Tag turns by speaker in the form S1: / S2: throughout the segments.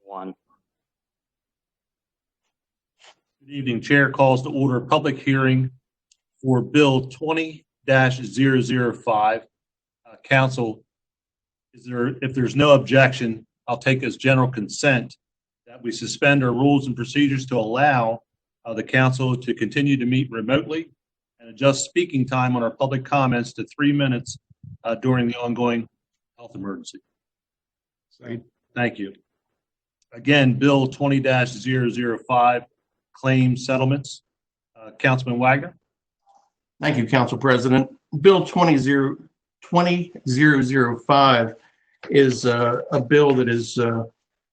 S1: One.
S2: Good evening. Chair calls to order a public hearing for Bill 20-005. Council, if there's no objection, I'll take as general consent that we suspend our rules and procedures to allow the council to continue to meet remotely and adjust speaking time on our public comments to 3 minutes during the ongoing health emergency. Great. Thank you. Again, Bill 20-005, claim settlements. Councilman Wagner.
S3: Thank you, Council President. Bill 20-005 is a bill that is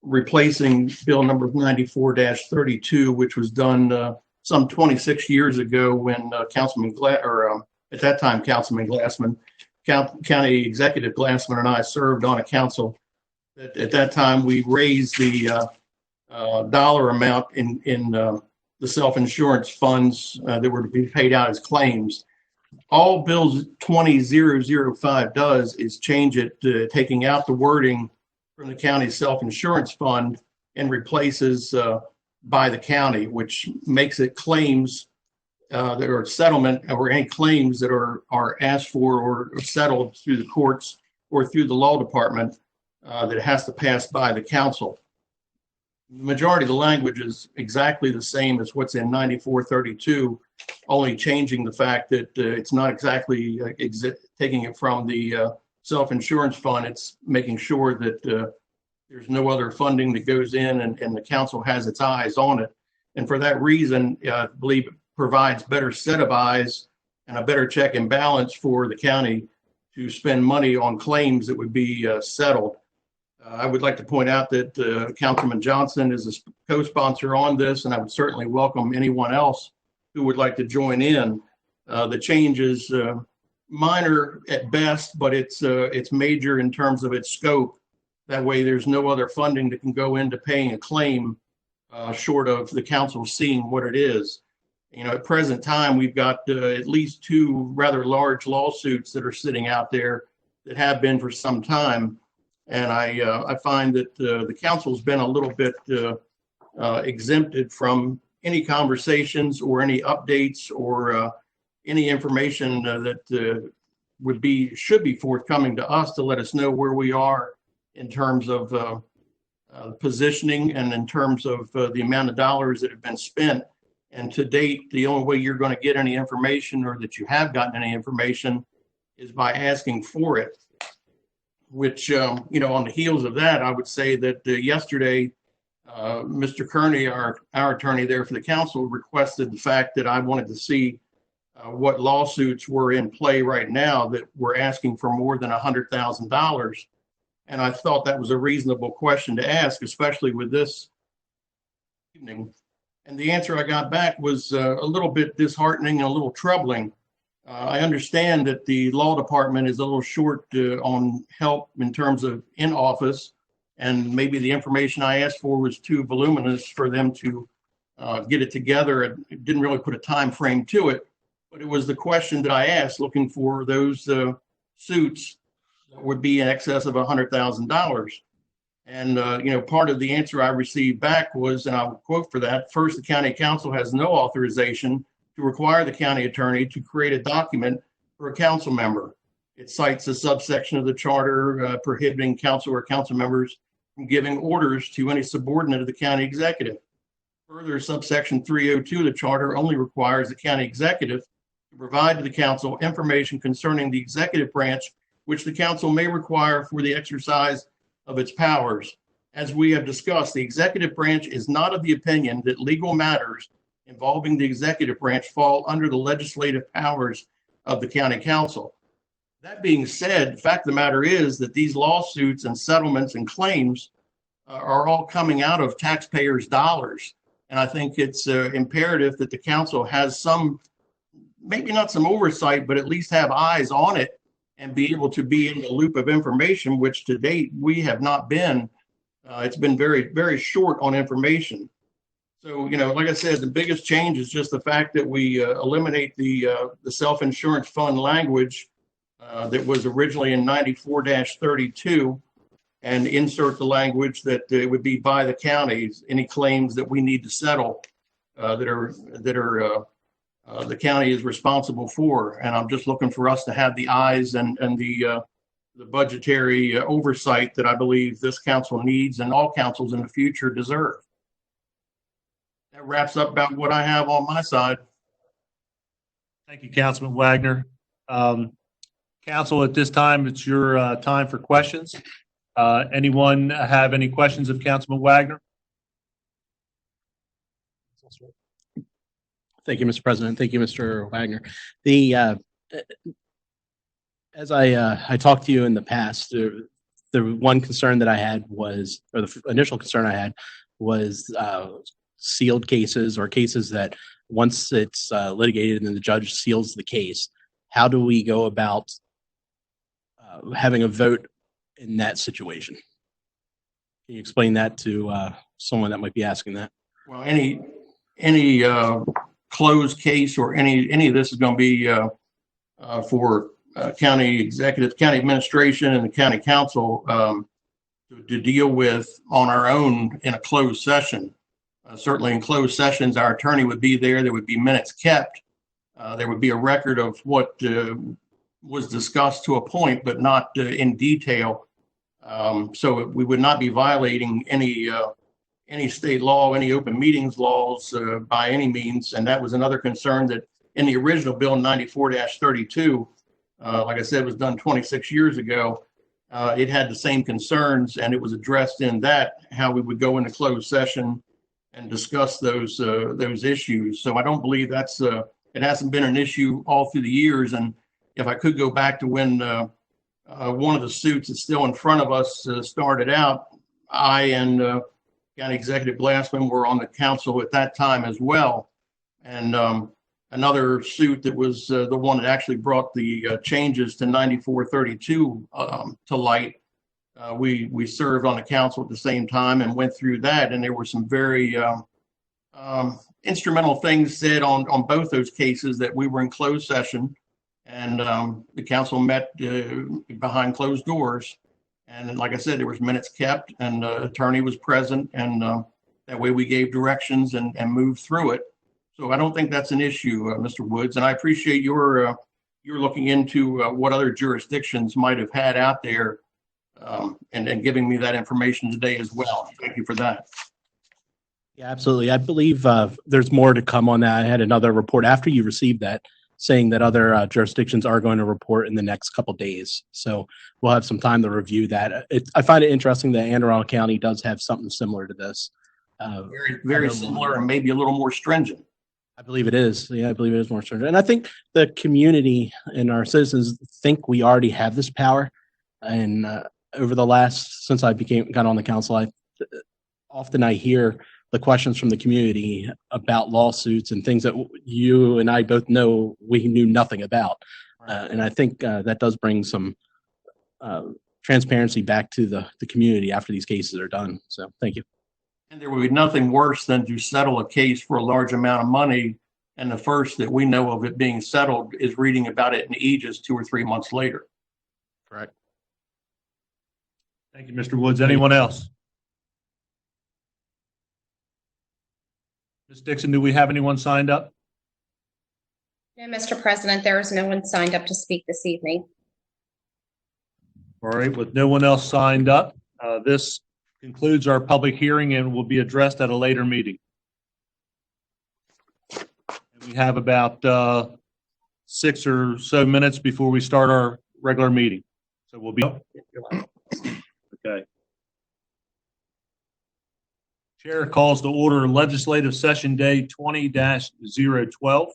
S3: replacing Bill number 94-32, which was done some 26 years ago when at that time, Councilman Glassman, County Executive Glassman and I served on a council. At that time, we raised the dollar amount in the self-insurance funds that were to be paid out as claims. All Bill 20-005 does is change it, taking out the wording from the county's self-insurance fund and replaces by the county, which makes it claims that are settlement or any claims that are asked for or settled through the courts or through the law department that has to pass by the council. The majority of the language is exactly the same as what's in 94-32, only changing the fact that it's not exactly taking it from the self-insurance fund. It's making sure that there's no other funding that goes in and the council has its eyes on it. And for that reason, I believe it provides better set of eyes and a better check and balance for the county to spend money on claims that would be settled. I would like to point out that Councilman Johnson is a co-sponsor on this, and I would certainly welcome anyone else who would like to join in. The change is minor at best, but it's major in terms of its scope. That way there's no other funding that can go into paying a claim short of the council seeing what it is. You know, at present time, we've got at least 2 rather large lawsuits that are sitting out there that have been for some time. And I find that the council's been a little bit exempted from any conversations or any updates or any information that should be forthcoming to us to let us know where we are in terms of positioning and in terms of the amount of dollars that have been spent. And to date, the only way you're going to get any information or that you have gotten any information is by asking for it. Which, on the heels of that, I would say that yesterday, Mr. Kearney, our attorney there for the council, requested the fact that I wanted to see what lawsuits were in play right now that were asking for more than $100,000. And I thought that was a reasonable question to ask, especially with this evening. And the answer I got back was a little bit disheartening and a little troubling. I understand that the law department is a little short on help in terms of in office, and maybe the information I asked for was too voluminous for them to get it together. It didn't really put a time frame to it, but it was the question that I asked, looking for those suits that would be in excess of $100,000. And, part of the answer I received back was, and I will quote for that, first, the county council has no authorization to require the county attorney to create a document for a council member. It cites a subsection of the charter prohibiting council or council members from giving orders to any subordinate of the county executive. Further, subsection 302 of the charter only requires the county executive to provide to the council information concerning the executive branch, which the council may require for the exercise of its powers. As we have discussed, the executive branch is not of the opinion that legal matters involving the executive branch fall under the legislative powers of the county council. That being said, the fact of the matter is that these lawsuits and settlements and claims are all coming out of taxpayers' dollars. And I think it's imperative that the council has some, maybe not some oversight, but at least have eyes on it and be able to be in the loop of information, which to date we have not been. It's been very, very short on information. So, like I said, the biggest change is just the fact that we eliminate the self-insurance fund language that was originally in 94-32 and insert the language that it would be by the counties, any claims that we need to settle that the county is responsible for. And I'm just looking for us to have the eyes and the budgetary oversight that I believe this council needs and all councils in the future deserve. That wraps up about what I have on my side.
S2: Thank you, Councilman Wagner. Council, at this time, it's your time for questions. Anyone have any questions of Councilman Wagner?
S1: Thank you, Mr. President. Thank you, Mr. Wagner. The as I talked to you in the past, the one concern that I had was, or the initial concern I had was sealed cases or cases that once it's litigated and the judge seals the case, how do we go about having a vote in that situation? Can you explain that to someone that might be asking that?
S3: Well, any closed case or any of this is going to be for county executive, county administration, and the county council to deal with on our own in a closed session. Certainly in closed sessions, our attorney would be there. There would be minutes kept. There would be a record of what was discussed to a point, but not in detail. So we would not be violating any state law, any open meetings laws by any means. And that was another concern that in the original bill 94-32, like I said, was done 26 years ago. It had the same concerns, and it was addressed in that, how we would go into closed session and discuss those issues. So I don't believe that's it hasn't been an issue all through the years. And if I could go back to when one of the suits that's still in front of us started out, I and County Executive Glassman were on the council at that time as well. And another suit that was the one that actually brought the changes to 94-32 to light. We served on the council at the same time and went through that, and there were some very instrumental things said on both those cases that we were in closed session, and the council met behind closed doors. And like I said, there was minutes kept, and the attorney was present, and that way we gave directions and moved through it. So I don't think that's an issue, Mr. Woods, and I appreciate your looking into what other jurisdictions might have had out there, and giving me that information today as well. Thank you for that.
S1: Yeah, absolutely. I believe there's more to come on that. I had another report after you received that saying that other jurisdictions are going to report in the next couple days. So we'll have some time to review that. I find it interesting that Anne Arundel County does have something similar to this.
S3: Very similar and maybe a little more stringent.
S1: I believe it is. Yeah, I believe it is more stringent. And I think the community and our citizens think we already have this power. And over the last, since I got on the council, often I hear the questions from the community about lawsuits and things that you and I both know we knew nothing about. And I think that does bring some transparency back to the community after these cases are done. So thank you.
S3: And there would be nothing worse than to settle a case for a large amount of money, and the first that we know of it being settled is reading about it in Aegis 2 or 3 months later.
S1: Correct.
S2: Thank you, Mr. Woods. Anyone else? Ms. Dixon, do we have anyone signed up?
S4: No, Mr. President, there is no one signed up to speak this evening.
S2: All right, with no one else signed up, this concludes our public hearing and will be addressed at a later meeting. And we have about 6 or so minutes before we start our regular meeting. So we'll be okay. Chair calls to order legislative session day 20-012.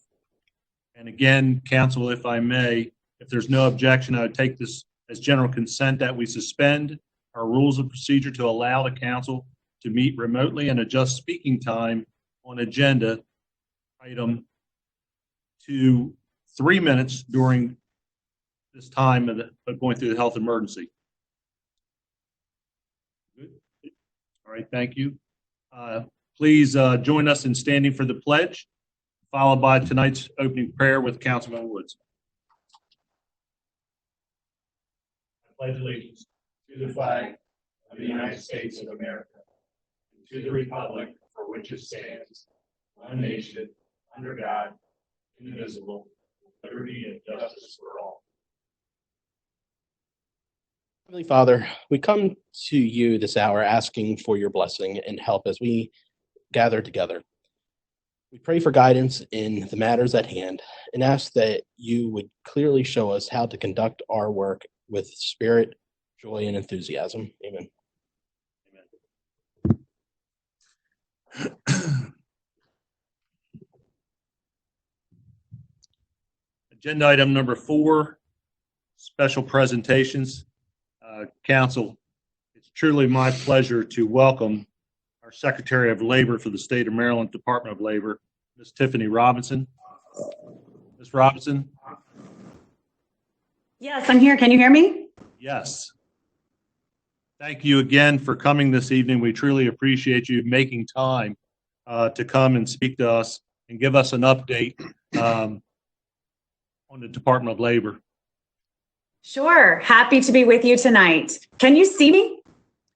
S2: And again, council, if I may, if there's no objection, I would take this as general consent that we suspend our rules of procedure to allow the council to meet remotely and adjust speaking time on agenda item to 3 minutes during this time of going through the health emergency. Good. All right, thank you. Please join us in standing for the pledge, followed by tonight's opening prayer with Councilman Woods. I pledge allegiance to the flag
S5: of the United States of America, and to the republic for which it stands, one nation, under God, indivisible, with liberty and justice for all.
S1: Heavenly Father, we come to you this hour asking for your blessing and help as we gather together. We pray for guidance in the matters at hand and ask that you would clearly show us how to conduct our work with spirit, joy, and enthusiasm. Amen.
S2: Agenda item number 4, special presentations. Council, it's truly my pleasure to welcome our Secretary of Labor for the State of Maryland, Department of Labor, Ms. Tiffany Robinson. Ms. Robinson?
S6: Yes, I'm here. Can you hear me?
S2: Yes. Thank you again for coming this evening. We truly appreciate you making time to come and speak to us and give us an update on the Department of Labor.
S6: Sure. Happy to be with you tonight. Can you see me?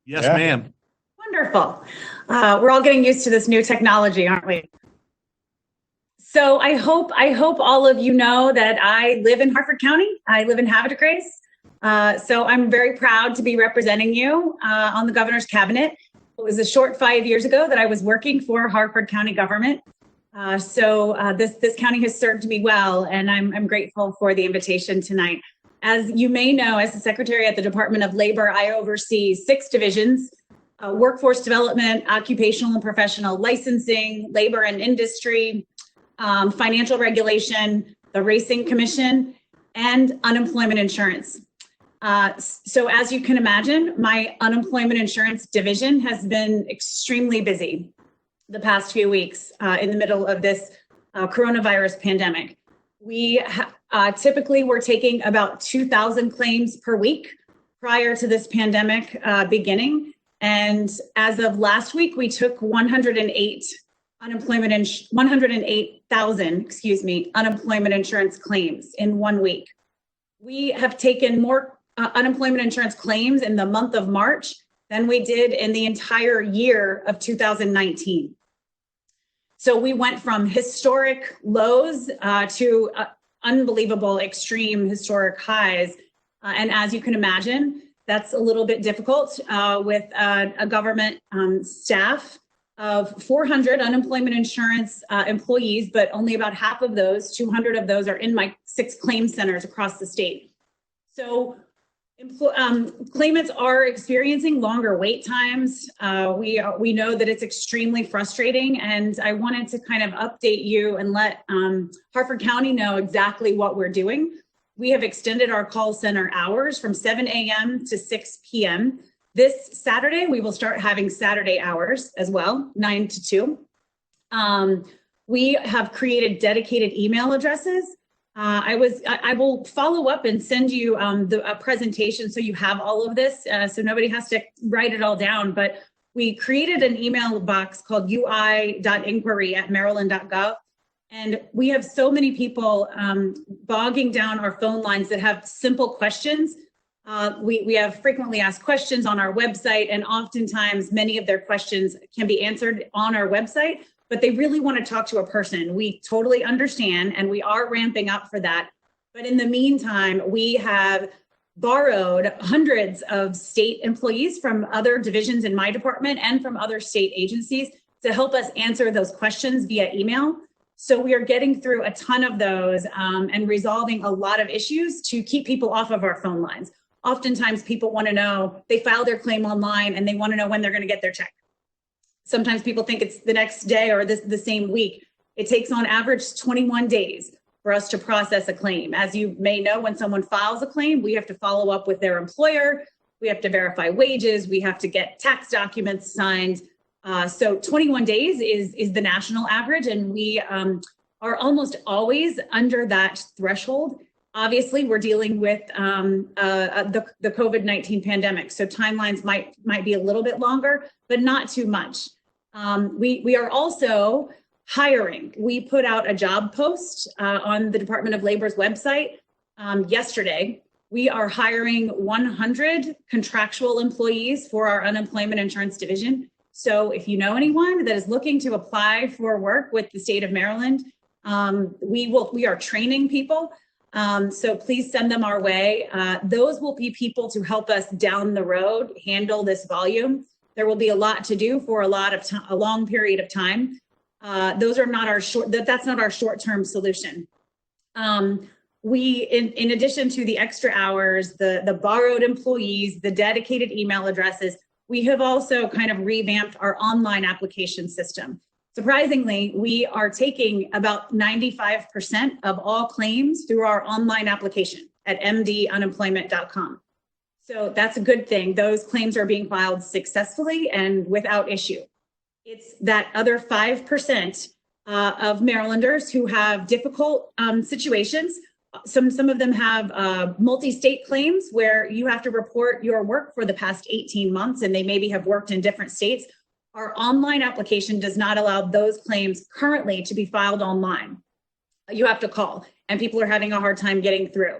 S2: Yes,
S1: Yeah.
S2: ma'am.
S6: Wonderful. We're all getting used to this new technology, aren't we? So I hope all of you know that I live in Harford County. I live in Havre de Grace. So I'm very proud to be representing you on the governor's cabinet. It was a short 5 years ago that I was working for Harford County government. So this county has served me well, and I'm grateful for the invitation tonight. As you may know, as the Secretary at the Department of Labor, I oversee 6 divisions: workforce development, occupational and professional licensing, labor and industry, financial regulation, the Racing Commission, and unemployment insurance. So as you can imagine, my unemployment insurance division has been extremely busy the past few weeks in the middle of this coronavirus pandemic. We typically were taking about 2,000 claims per week prior to this pandemic beginning. And as of last week, we took 108,000 unemployment insurance claims in 1 week. We have taken more unemployment insurance claims in the month of March than we did in the entire year of 2019. So we went from historic lows to unbelievable, extreme historic highs. And as you can imagine, that's a little bit difficult with a government staff of 400 unemployment insurance employees, but only about half of those, 200 of those, are in my 6 claim centers across the state. So claimants are experiencing longer wait times. We know that it's extremely frustrating, and I wanted to kind of update you and let Harford County know exactly what we're doing. We have extended our call center hours from 7 a.m. to 6 p.m. This Saturday, we will start having Saturday hours as well, 9 to 2. We have created dedicated email addresses. I will follow up and send you a presentation so you have all of this, so nobody has to write it all down. But we created an email box called ui.inquiry@maryland.gov. And we have so many people bogging down our phone lines that have simple questions. We have frequently asked questions on our website, and oftentimes many of their questions can be answered on our website, but they really want to talk to a person. We totally understand, and we are ramping up for that. But in the meantime, we have borrowed hundreds of state employees from other divisions in my department and from other state agencies to help us answer those questions via email. So we are getting through a ton of those and resolving a lot of issues to keep people off of our phone lines. Oftentimes people want to know, they file their claim online and they want to know when they're going to get their check. Sometimes people think it's the next day or the same week. It takes on average 21 days for us to process a claim. As you may know, when someone files a claim, we have to follow up with their employer. We have to verify wages. We have to get tax documents signed. So 21 days is the national average, and we are almost always under that threshold. Obviously, we're dealing with the COVID-19 pandemic, so timelines might be a little bit longer, but not too much. We are also hiring. We put out a job post on the Department of Labor's website yesterday. We are hiring 100 contractual employees for our unemployment insurance division. So if you know anyone that is looking to apply for work with the state of Maryland, we are training people. So please send them our way. Those will be people to help us down the road handle this volume. There will be a lot to do for a long period of time. Those are not that's not our short-term solution. We, in addition to the extra hours, the borrowed employees, the dedicated email addresses, we have also kind of revamped our online application system. Surprisingly, we are taking about 95% of all claims through our online application at mdunemployment.com. So that's a good thing. Those claims are being filed successfully and without issue. It's that other 5% of Marylanders who have difficult situations. Some of them have multi-state claims where you have to report your work for the past 18 months and they maybe have worked in different states. Our online application does not allow those claims currently to be filed online. You have to call, and people are having a hard time getting through.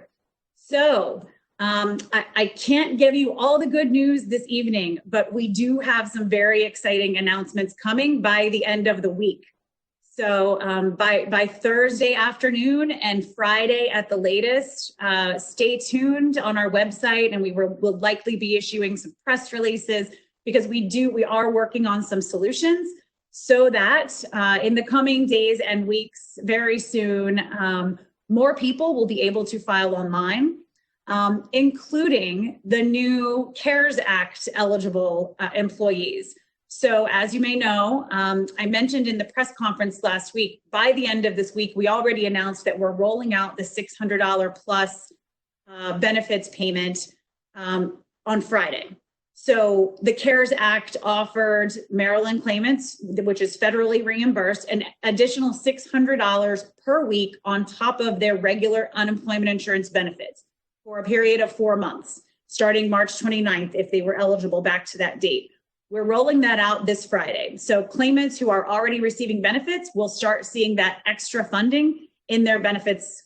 S6: So I can't give you all the good news this evening, but we do have some very exciting announcements coming by the end of the week. So by Thursday afternoon and Friday at the latest, stay tuned on our website, and will likely be issuing some press releases because we are working on some solutions so that in the coming days and weeks, very soon, more people will be able to file online, including the new CARES Act eligible employees. So as you may know, I mentioned in the press conference last week, by the end of this week, we already announced that we're rolling out the $600 plus benefits payment on Friday. So the CARES Act offered Maryland claimants, which is federally reimbursed, an additional $600 per week on top of their regular unemployment insurance benefits for a period of 4 months, starting March 29th, if they were eligible back to that date. We're rolling that out this Friday. So claimants who are already receiving benefits will start seeing that extra funding in their benefits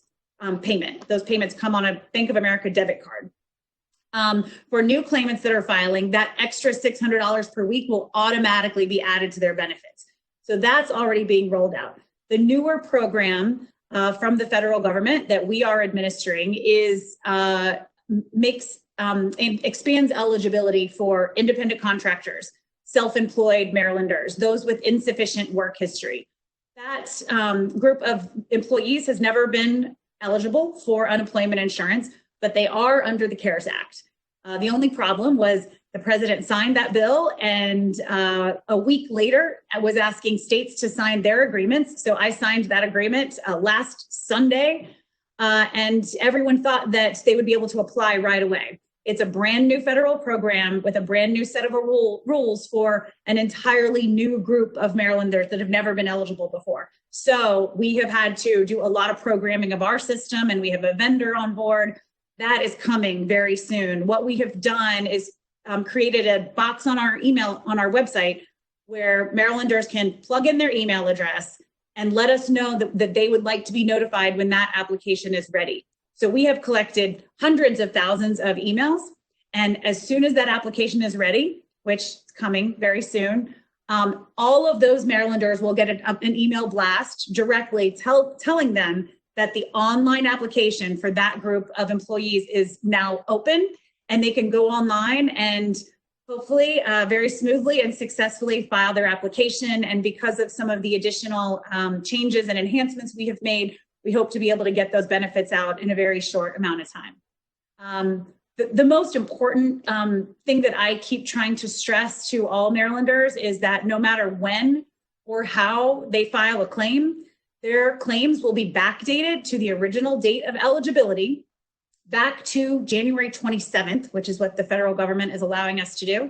S6: payment. Those payments come on a Bank of America debit card. For new claimants that are filing, that extra $600 per week will automatically be added to their benefits. So that's already being rolled out. The newer program from the federal government that we are administering is expands eligibility for independent contractors, self-employed Marylanders, those with insufficient work history. That group of employees has never been eligible for unemployment insurance, but they are under the CARES Act. The only problem was the president signed that bill, and a week later was asking states to sign their agreements. So I signed that agreement last Sunday, and everyone thought that they would be able to apply right away. It's a brand new federal program with a brand new set of rules for an entirely new group of Marylanders that have never been eligible before. So we have had to do a lot of programming of our system, and we have a vendor on board. That is coming very soon. What we have done is created a box on our website where Marylanders can plug in their email address and let us know that they would like to be notified when that application is ready. So we have collected hundreds of thousands of emails, and as soon as that application is ready, which is coming very soon, all of those Marylanders will get an email blast directly telling them that the online application for that group of employees is now open, and they can go online and hopefully very smoothly and successfully file their application. And because of some of the additional changes and enhancements we have made, we hope to be able to get those benefits out in a very short amount of time. The most important thing that I keep trying to stress to all Marylanders is that no matter when or how they file a claim, their claims will be backdated to the original date of eligibility, back to January 27th, which is what the federal government is allowing us to do.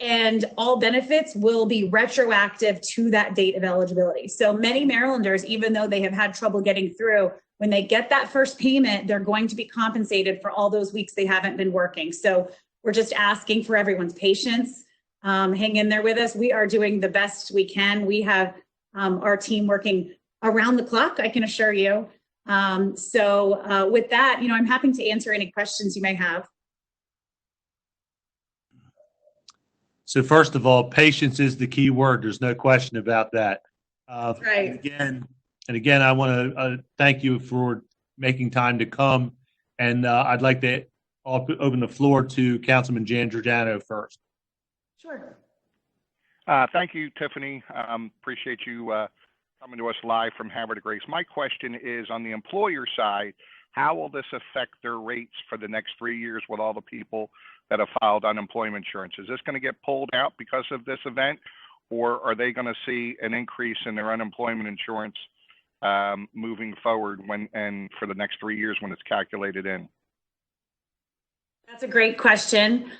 S6: And all benefits will be retroactive to that date of eligibility. So many Marylanders, even though they have had trouble getting through, when they get that first payment, they're going to be compensated for all those weeks they haven't been working. So we're just asking for everyone's patience. Hang in there with us. We are doing the best we can. We have our team working around the clock, I can assure you. With that, I'm happy to answer any questions you may have.
S2: So first of all, patience is the key word. There's no question about that.
S6: Right.
S2: And again, I want to thank you for making time to come. And I'd like to open the floor to Councilman Jan Giordano first.
S6: Sure.
S7: Thank you, Tiffany. Appreciate you coming to us live from Harvard to Grace. My question is on the employer side, how will this affect their rates for the next 3 years with all the people that have filed unemployment insurance? Is this going to get pulled out because of this event, or are they going to see an increase in their unemployment insurance moving forward and for the next 3 years when it's calculated in?
S6: That's a great question.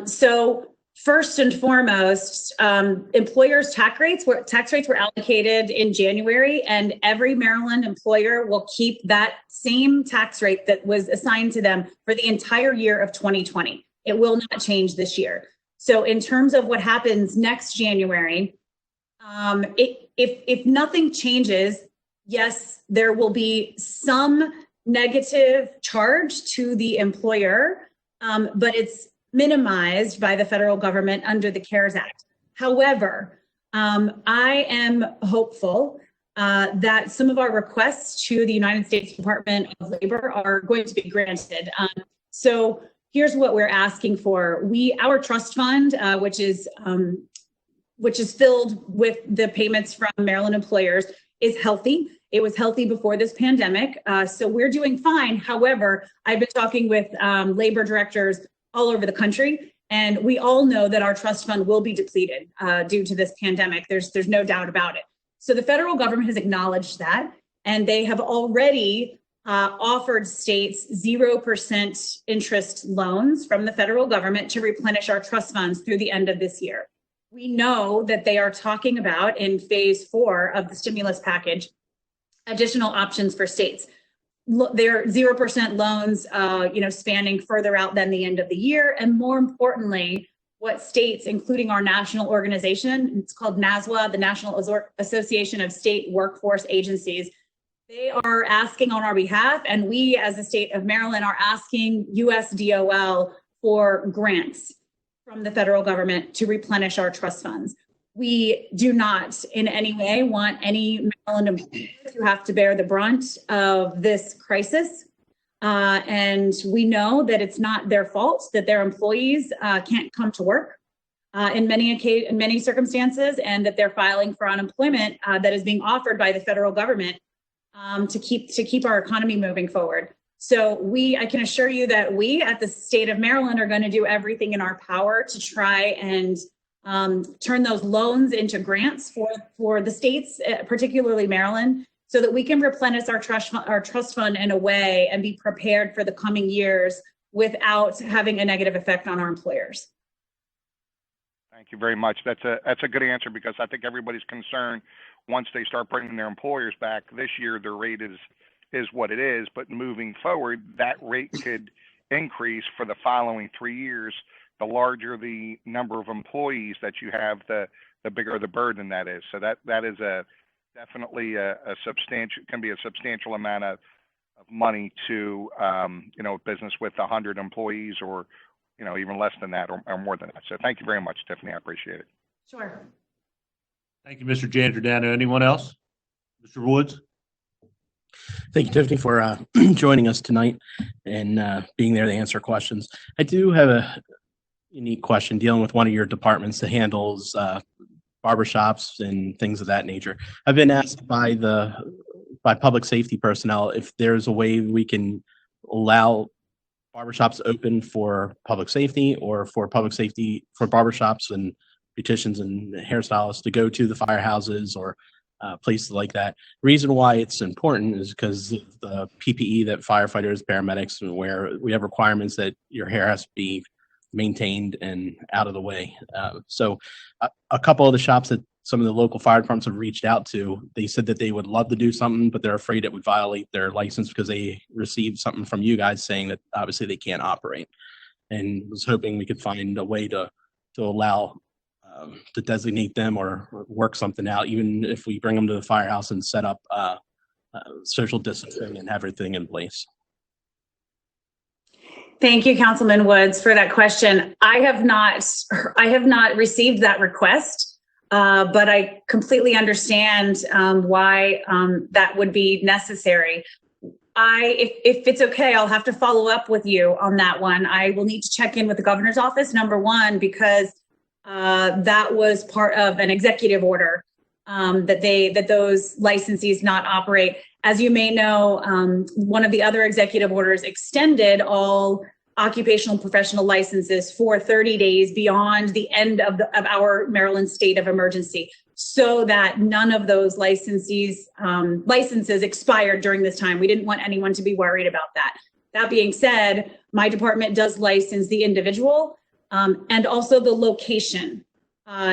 S6: So first and foremost, employers' tax rates were allocated in January, and every Maryland employer will keep that same tax rate that was assigned to them for the entire year of 2020. It will not change this year. So in terms of what happens next January, if nothing changes, yes, there will be some negative charge to the employer, but it's minimized by the federal government under the CARES Act. However, I am hopeful that some of our requests to the United States Department of Labor are going to be granted. So here's what we're asking for. Our trust fund, which is filled with the payments from Maryland employers, is healthy. It was healthy before this pandemic, so we're doing fine. However, I've been talking with labor directors all over the country, and we all know that our trust fund will be depleted due to this pandemic. There's no doubt about it. So the federal government has acknowledged that, and they have already offered states 0% interest loans from the federal government to replenish our trust funds through the end of this year. We know that they are talking about in phase 4 of the stimulus package additional options for states. They're 0% loans, spanning further out than the end of the year. And more importantly, what states, including our national organization, it's called NASWA, the National Association of State Workforce Agencies, they are asking on our behalf, and we as the state of Maryland are asking USDOL for grants from the federal government to replenish our trust funds. We do not in any way want any Maryland employees to have to bear the brunt of this crisis. And we know that it's not their fault that their employees can't come to work in many circumstances, and that they're filing for unemployment that is being offered by the federal government to keep our economy moving forward. So I can assure you that we at the state of Maryland are going to do everything in our power to try and turn those loans into grants for the states, particularly Maryland, so that we can replenish our trust fund in a way and be prepared for the coming years without having a negative effect on our employers.
S7: Thank you very much. That's a good answer, because I think everybody's concerned once they start bringing their employers back this year, their rate is what it is. But moving forward, that rate could increase for the following 3 years. The larger the number of employees that you have, the bigger the burden that is. So that is definitely a substantial amount of money to business with 100 employees, or even less than that, or more than that. So thank you very much, Tiffany. I appreciate it.
S6: Sure.
S2: Thank you, Mr. Jan Giordano. Anyone else? Mr. Woods?
S1: Thank you, Tiffany, for joining us tonight and being there to answer questions. I do have a unique question dealing with one of your departments that handles barbershops and things of that nature. I've been asked by public safety personnel if there's a way we can allow barbershops open for public safety, or for public safety for barbershops and beauticians and hairstylists to go to the firehouses or places like that. Reason why it's important is because of the PPE that firefighters, paramedics wear. We have requirements that your hair has to be maintained and out of the way. So a couple of the shops that some of the local fire departments have reached out to, they said that they would love to do something, but they're afraid it would violate their license because they received something from you guys saying that obviously they can't operate. And was hoping we could find a way to allow to designate them or work something out, even if we bring them to the firehouse and set up social distancing and have everything in place.
S6: Thank you, Councilman Woods, for that question. I have not received that request, but I completely understand why that would be necessary. If it's okay, I'll have to follow up with you on that one. I will need to check in with the governor's office, number one, because that was part of an executive order that those licensees not operate. As you may know, one of the other executive orders extended all occupational and professional licenses for 30 days beyond the end of our Maryland state of emergency, so that none of those licenses expired during this time. We didn't want anyone to be worried about that. That being said, my department does license the individual and also the location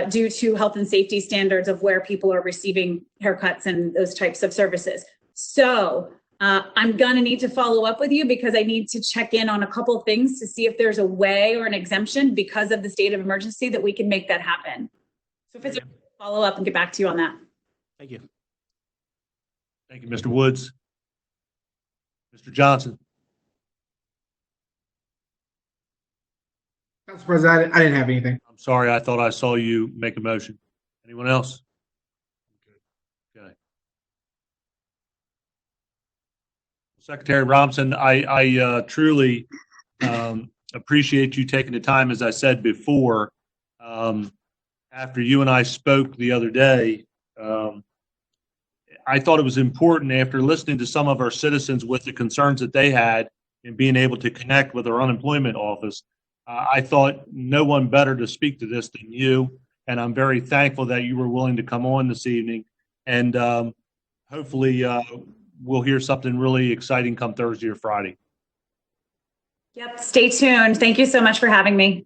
S6: due to health and safety standards of where people are receiving haircuts and those types of services. So I'm going to need to follow up with you because I need to check in on a couple of things to see if there's a way or an exemption because of the state of emergency that we can make that happen. So if it's follow up and get back to you on that.
S1: Thank you.
S2: Thank you, Mr. Woods. Mr. Johnson.
S8: Council President, I didn't have anything.
S2: I'm sorry, I thought I saw you make a motion. Anyone else? Okay. Secretary Robinson, I truly appreciate you taking the time, as I said before. After you and I spoke the other day, I thought it was important, after listening to some of our citizens with the concerns that they had in being able to connect with our unemployment office, I thought no one better to speak to this than you, and I'm very thankful that you were willing to come on this evening, and hopefully we'll hear something really exciting come Thursday or Friday.
S6: Yep, stay tuned. Thank you so much for having me.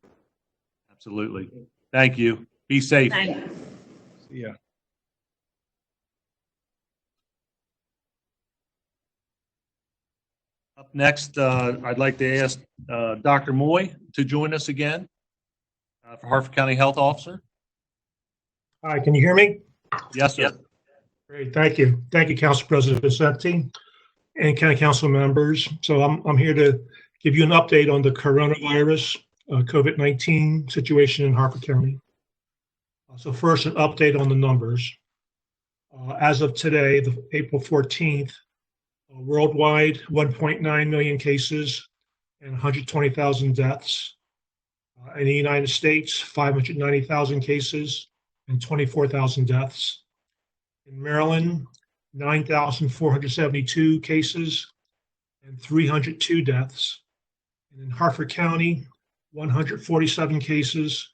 S2: Absolutely. Thank you. Be safe.
S6: Bye.
S8: Yeah.
S2: Up next, I'd like to ask Dr. Moy to join us again for Harford County Health Officer.
S9: Hi, can you hear me?
S2: Yes, sir. Yep.
S9: Great, thank you. Thank you, Council President Vicente and County Council members. So I'm here to give you an update on the coronavirus COVID-19 situation in Harford County. So first, an update on the numbers. As of today, April 14th, worldwide 1.9 million cases and 120,000 deaths. In the United States, 590,000 cases and 24,000 deaths. In Maryland, 9,472 cases and 302 deaths. And in Harford County, 147 cases,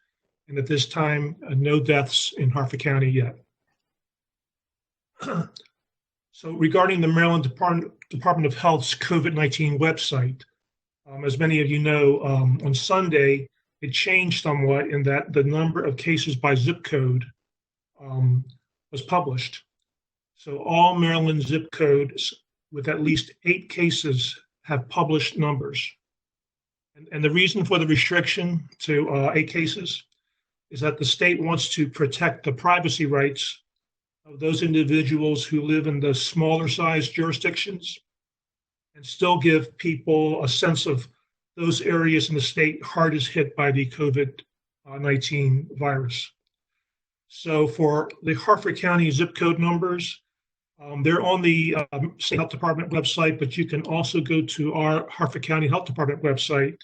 S9: and at this time, no deaths in Harford County yet. So regarding the Maryland Department of Health's COVID-19 website, as many of you know, on Sunday, it changed somewhat in that the number of cases by zip code was published. So all Maryland zip codes with at least 8 cases have published numbers. And the reason for the restriction to 8 cases is that the state wants to protect the privacy rights of those individuals who live in the smaller sized jurisdictions and still give people a sense of those areas in the state hardest hit by the COVID-19 virus. So for the Harford County zip code numbers, they're on the State Health Department website, but you can also go to our Harford County Health Department website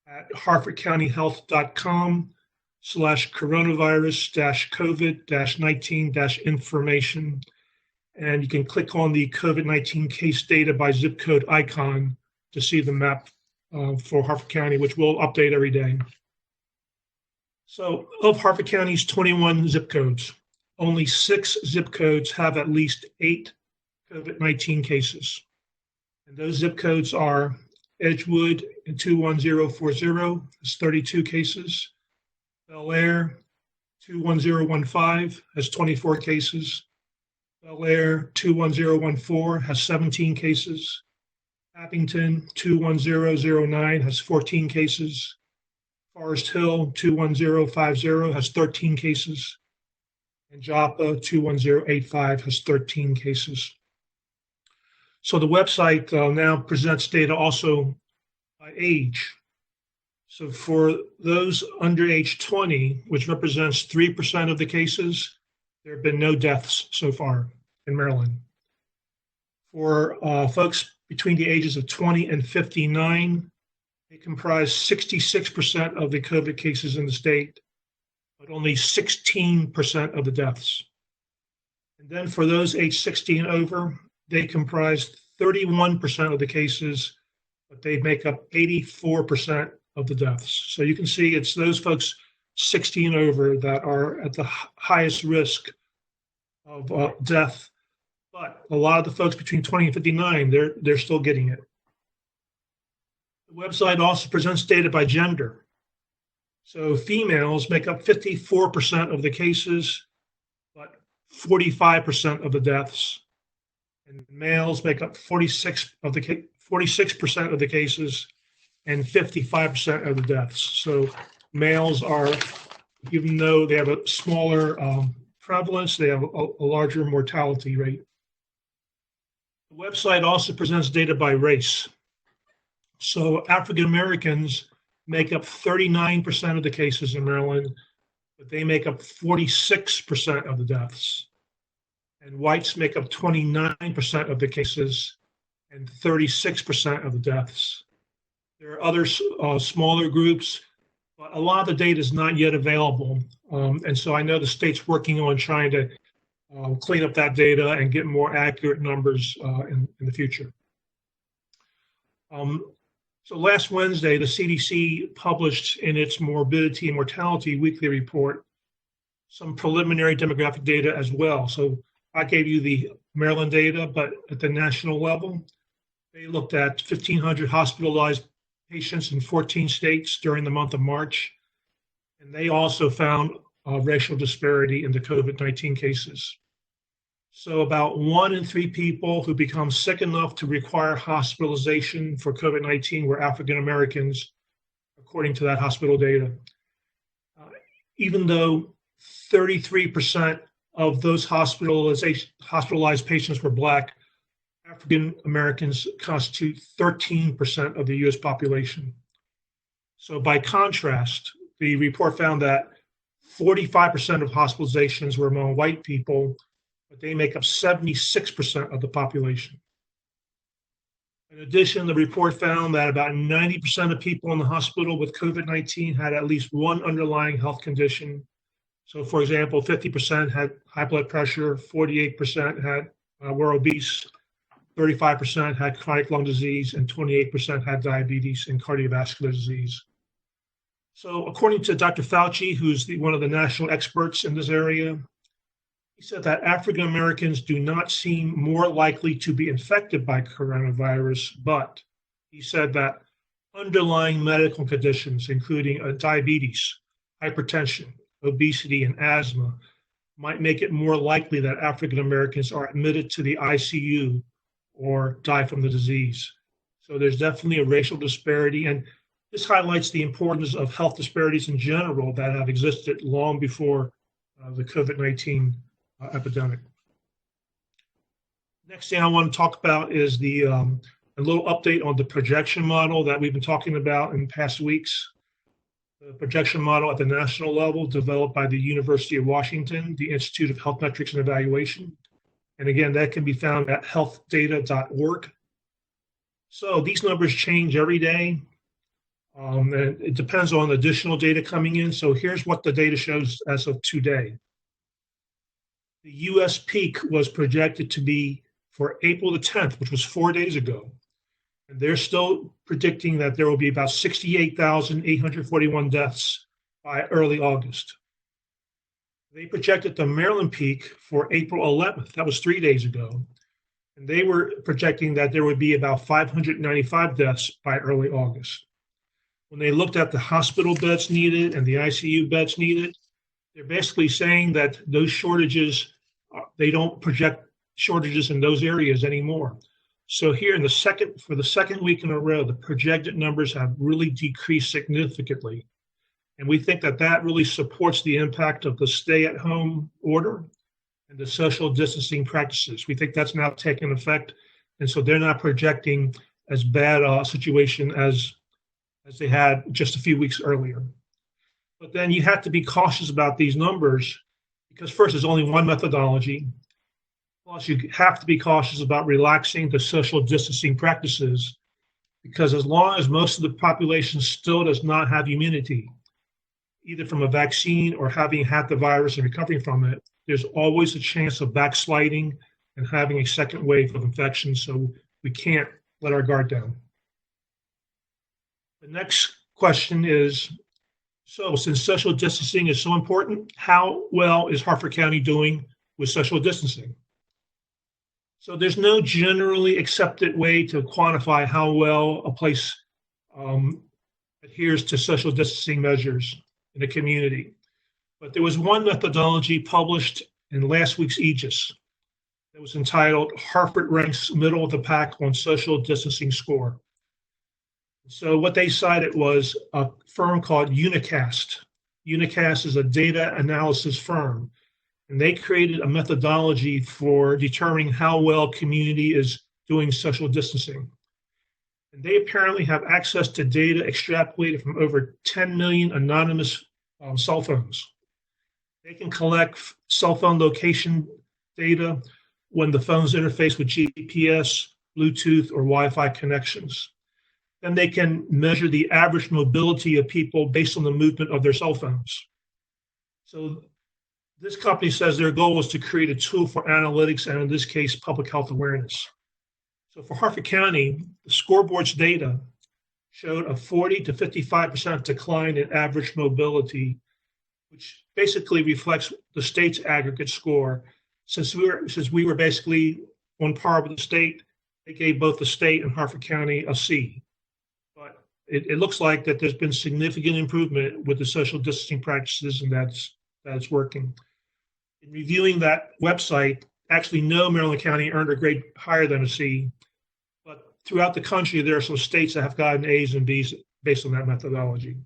S9: at harfordcountyhealth.com/coronavirus-covid-19-information. And you can click on the COVID-19 case data by zip code icon to see the map for Harford County, which we'll update every day. So of Harford County's 21 zip codes, only 6 zip codes have at least 8 COVID-19 cases. And those zip codes are Edgewood in 21040 has 32 cases. Bel Air 21015 has 24 cases. Bel Air 21014 has 17 cases. Abington 21009 has 14 cases. Forest Hill 21050 has 13 cases. And Joppa 21085 has 13 cases. So the website now presents data also by age. So for those under age 20, which represents 3% of the cases, there have been no deaths so far in Maryland. For folks between the ages of 20 and 59, they comprise 66% of the COVID cases in the state, but only 16% of the deaths. And then for those age 16 over, they comprise 31% of the cases, but they make up 84% of the deaths. So you can see it's those folks 16 over that are at the highest risk of death. But a lot of the folks between 20 and 59, they're still getting it. The website also presents data by gender. So females make up 54% of the cases, but 45% of the deaths. And males make up 46% of the cases and 55% of the deaths. So males are, even though they have a smaller prevalence, they have a larger mortality rate. The website also presents data by race. So African Americans make up 39% of the cases in Maryland, but they make up 46% of the deaths. And whites make up 29% of the cases and 36% of the deaths. There are other smaller groups, but a lot of the data is not yet available. And so I know the state's working on trying to clean up that data and get more accurate numbers in the future. So last Wednesday, the CDC published in its morbidity and mortality weekly report some preliminary demographic data as well. So I gave you the Maryland data, but at the national level, they looked at 1,500 hospitalized patients in 14 states during the month of March. And they also found racial disparity in the COVID-19 cases. So about 1 in 3 people who become sick enough to require hospitalization for COVID-19 were African Americans, according to that hospital data. Even though 33% of those hospitalized patients were Black, African Americans constitute 13% of the US population. So by contrast, the report found that 45% of hospitalizations were among white people, but they make up 76% of the population. In addition, the report found that about 90% of people in the hospital with COVID-19 had at least one underlying health condition. So for example, 50% had high blood pressure, 48% were obese, 35% had chronic lung disease, and 28% had diabetes and cardiovascular disease. So according to Dr. Fauci, who's one of the national experts in this area, he said that African Americans do not seem more likely to be infected by coronavirus, but he said that underlying medical conditions, including diabetes, hypertension, obesity, and asthma, might make it more likely that African Americans are admitted to the ICU or die from the disease. So there's definitely a racial disparity, and this highlights the importance of health disparities in general that have existed long before the COVID-19 epidemic. Next thing I want to talk about is a little update on the projection model that we've been talking about in past weeks. The projection model at the national level developed by the University of Washington, the Institute of Health Metrics and Evaluation. And again, that can be found at healthdata.org. So these numbers change every day. And it depends on additional data coming in. So here's what the data shows as of today. The US peak was projected to be for April the 10th, which was 4 days ago. And they're still predicting that there will be about 68,841 deaths by early August. They projected the Maryland peak for April 11th. That was 3 days ago. And they were projecting that there would be about 595 deaths by early August. When they looked at the hospital beds needed and the ICU beds needed, they're basically saying that those shortages, they don't project shortages in those areas anymore. So here for the second week in a row, the projected numbers have really decreased significantly. And we think that that really supports the impact of the stay-at-home order and the social distancing practices. We think that's now taken effect and so they're not projecting as bad a situation as they had just a few weeks earlier. But then you have to be cautious about these numbers because first, there's only one methodology. Plus, you have to be cautious about relaxing the social distancing practices because as long as most of the population still does not have immunity, either from a vaccine or having had the virus and recovering from it, there's always a chance of backsliding and having a second wave of infection. So we can't let our guard down. The next question is, so since social distancing is so important, how well is Harford County doing with social distancing? So there's no generally accepted way to quantify how well a place adheres to social distancing measures in the community. But there was one methodology published in last week's Aegis that was entitled Harford Ranks Middle of the Pack on Social Distancing Score. So what they cited was a firm called Unicast. Unicast is a data analysis firm, and they created a methodology for determining how well community is doing social distancing. And they apparently have access to data extrapolated from over 10 million anonymous cell phones. They can collect cell phone location data when the phones interface with GPS, Bluetooth, or Wi-Fi connections. Then they can measure the average mobility of people based on the movement of their cell phones. So this company says their goal is to create a tool for analytics and, in this case, public health awareness. So for Harford County, the scoreboard's data showed a 40 to 55% decline in average mobility, which basically reflects the state's aggregate score. Since we were basically on par with the state, they gave both the state and Harford County a C. But it looks like that there's been significant improvement with the social distancing practices, and that's working. In reviewing that website, actually no Maryland County earned a grade higher than a C, but throughout the country, there are some states that have gotten A's and B's based on that methodology.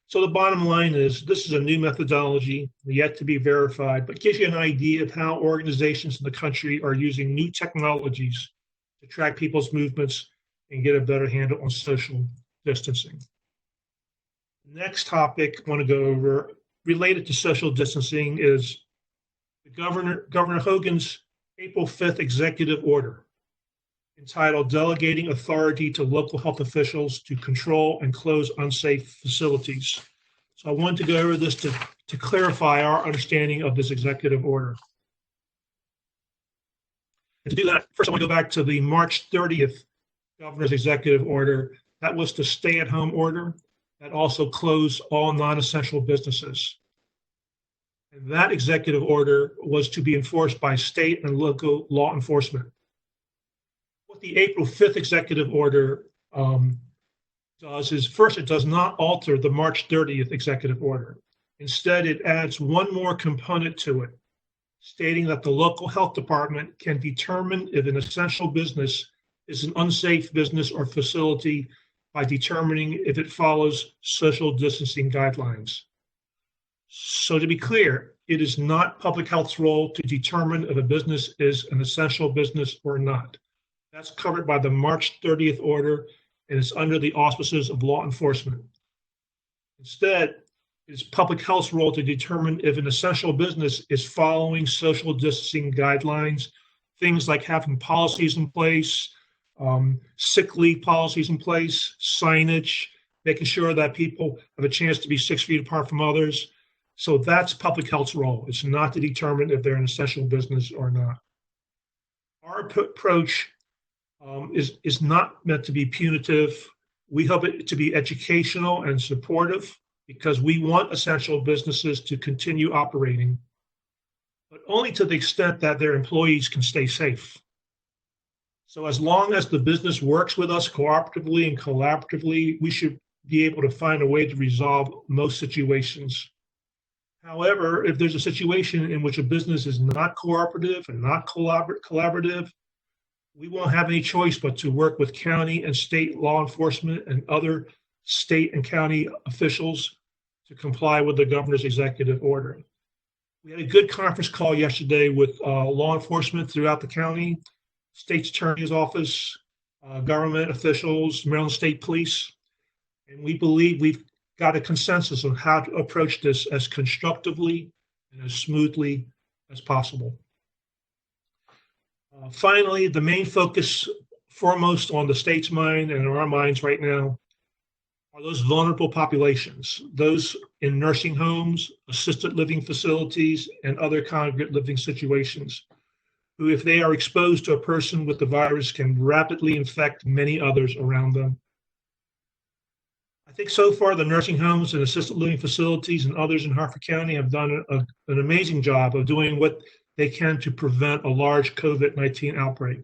S9: So the bottom line is this is a new methodology, yet to be verified, but gives you an idea of how organizations in the country are using new technologies to track people's movements and get a better handle on social distancing. Next topic I want to go over related to social distancing is Governor Hogan's April 5th executive order entitled Delegating Authority to Local Health Officials to Control and Close Unsafe Facilities. So I wanted to go over this to clarify our understanding of this executive order. And to do that, first I want to go back to the March 30th governor's executive order. That was the stay-at-home order that also closed all non-essential businesses. And that executive order was to be enforced by state and local law enforcement. What the April 5th executive order does is, first, it does not alter the March 30th executive order. Instead, it adds one more component to it, stating that the local health department can determine if an essential business is an unsafe business or facility by determining if it follows social distancing guidelines. So to be clear, it is not public health's role to determine if a business is an essential business or not. That's covered by the March 30th order, and it's under the auspices of law enforcement. Instead, it is public health's role to determine if an essential business is following social distancing guidelines, things like having policies in place, sick leave policies in place, signage, making sure that people have a chance to be 6 feet apart from others. So that's public health's role. It's not to determine if they're an essential business or not. Our approach is not meant to be punitive. We hope it to be educational and supportive because we want essential businesses to continue operating, but only to the extent that their employees can stay safe. So as long as the business works with us cooperatively and collaboratively, we should be able to find a way to resolve most situations. However, if there's a situation in which a business is not cooperative and not collaborative, we won't have any choice but to work with county and state law enforcement and other state and county officials to comply with the governor's executive order. We had a good conference call yesterday with law enforcement throughout the county. State's Attorney's Office, government officials, Maryland State Police. And we believe we've got a consensus on how to approach this as constructively and as smoothly as possible. Finally, the main focus foremost on the state's mind and in our minds right now are those vulnerable populations, those in nursing homes, assisted living facilities, and other congregate living situations, who, if they are exposed to a person with the virus, can rapidly infect many others around them. I think so far the nursing homes and assisted living facilities and others in Harford County have done an amazing job of doing what they can to prevent a large COVID-19 outbreak.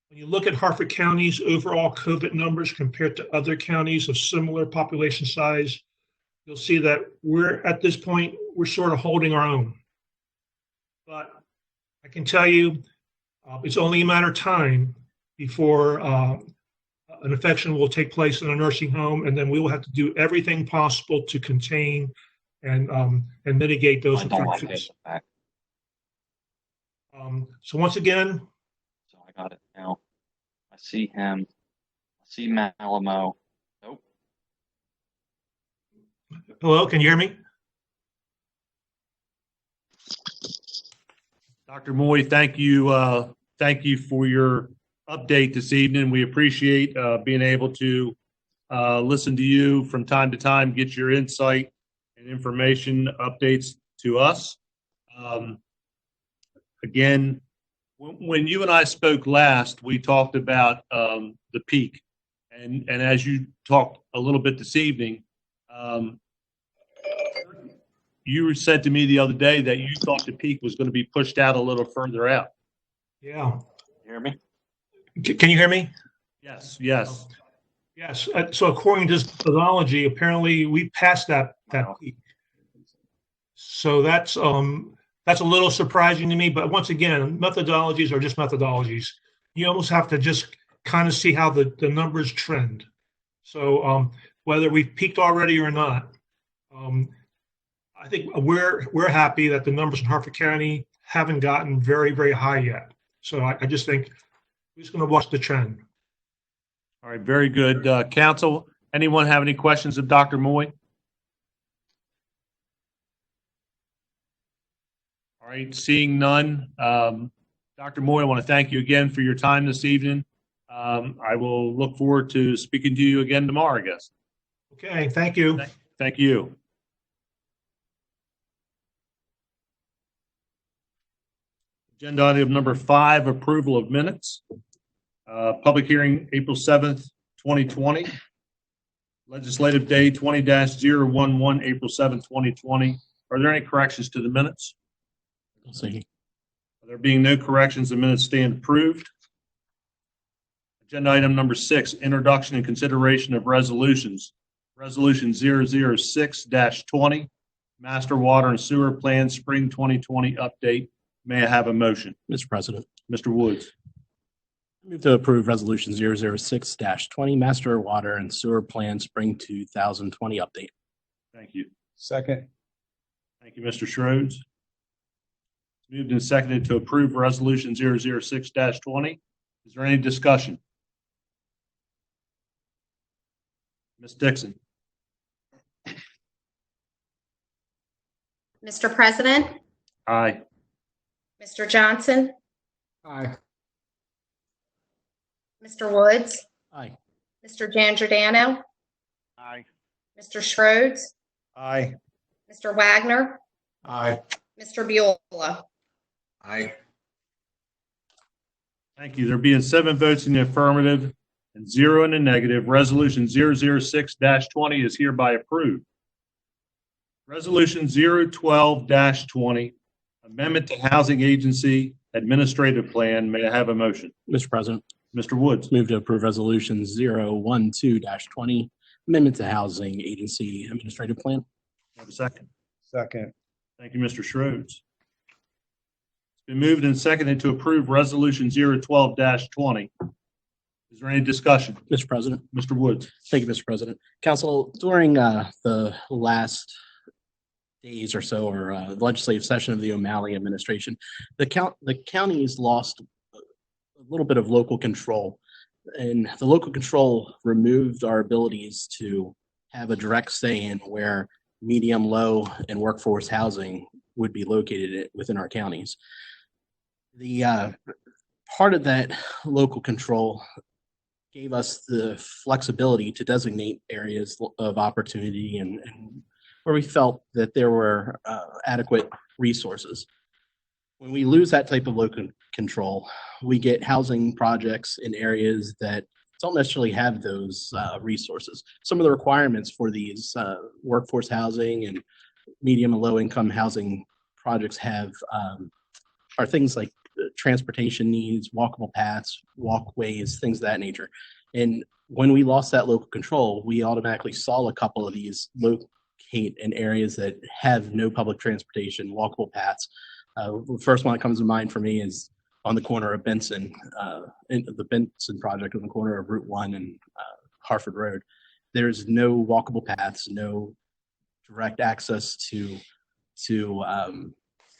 S9: When you look at Harford County's overall COVID numbers compared to other counties of similar population size, you'll see that we're at this point, we're sort of holding our own. But I can tell you, it's only a matter of time before an infection will take place in a nursing home, and then we will have to do everything possible to contain and mitigate those infections. So once again,
S10: So I got it now. I see him. I see Malamo. Nope.
S9: hello, can you hear me?
S2: Dr. Moy, thank you. Thank you for your update this evening. We appreciate being able to listen to you from time to time, get your insight and information updates to us. Again, when you and I spoke last, we talked about the peak. And as you talked a little bit this evening, you said to me the other day that you thought the peak was going to be pushed out a little further out.
S9: Yeah.
S10: You hear me?
S9: Can you hear me?
S2: Yes, yes.
S9: Yes. So according to this methodology, apparently we passed that peak. So that's a little surprising to me. But once again, methodologies are just methodologies. You almost have to just kind of see how the numbers trend. So whether we've peaked already or not, I think we're happy that the numbers in Harford County haven't gotten very, very high yet. So I just think we're just going to watch the trend.
S2: All right, very good. Council, anyone have any questions of Dr. Moy? All right, seeing none. Dr. Moy, I want to thank you again for your time this evening. I will look forward to speaking to you again tomorrow, I guess.
S9: Okay, thank you.
S2: Thank you. Agenda item number 5, approval of minutes. Public hearing April 7th, 2020. Legislative day 20-011, April 7th, 2020. Are there any corrections to the minutes?
S1: Let's see.
S2: There being no corrections, the minutes stand approved. Agenda item number 6, introduction and consideration of resolutions. Resolution 006-20, Master Water and Sewer Plan Spring 2020 update. May I have a motion?
S1: Mr. President,
S2: Mr. Woods.
S1: move to approve Resolution 006-20, Master Water and Sewer Plan Spring 2020 update.
S2: Thank you.
S8: Second.
S2: Thank you, Mr. Schroeds. Moved and seconded to approve Resolution 006-20. Is there any discussion? Ms. Dixon.
S4: Mr. President,
S2: Aye.
S4: Mr. Johnson,
S8: Aye.
S4: Mr. Woods,
S1: Aye.
S4: Mr. Giangiordano,
S7: Aye.
S4: Mr. Schroeds,
S8: Aye.
S4: Mr. Wagner,
S8: Aye.
S4: Mr. Biola.
S8: Aye.
S2: Thank you. There being 7 votes in the affirmative and 0 in the negative, Resolution 006-20 is hereby approved. Resolution 012-20, Amendment to Housing Agency Administrative Plan. May I have a motion?
S1: Mr. President,
S2: Mr. Woods.
S1: move to approve Resolution 012-20, Amendment to Housing Agency Administrative Plan.
S2: Have a second.
S8: Second.
S2: Thank you, Mr. Schroeds. It's been moved and seconded to approve Resolution 012-20. Is there any discussion?
S1: Mr. President.
S2: Mr. Woods.
S1: Thank you, Mr. President. Council, during the last days or so, or legislative session of the O'Malley administration, the county's lost little bit of local control. And the local control removed our abilities to have a direct say in where medium, low, and workforce housing would be located within our counties. The part of that local control gave us the flexibility to designate areas of opportunity and where we felt that there were adequate resources. When we lose that type of local control, we get housing projects in areas that don't necessarily have those resources. Some of the requirements for these workforce housing and medium and low income housing projects are things like transportation needs, walkable paths, walkways, things of that nature. And when we lost that local control, we automatically saw a couple of these locate in areas that have no public transportation, walkable paths. The first one that comes to mind for me is on the corner of Benson, the Benson project on the corner of Route 1 and Harford Road. There's no walkable paths, no direct access to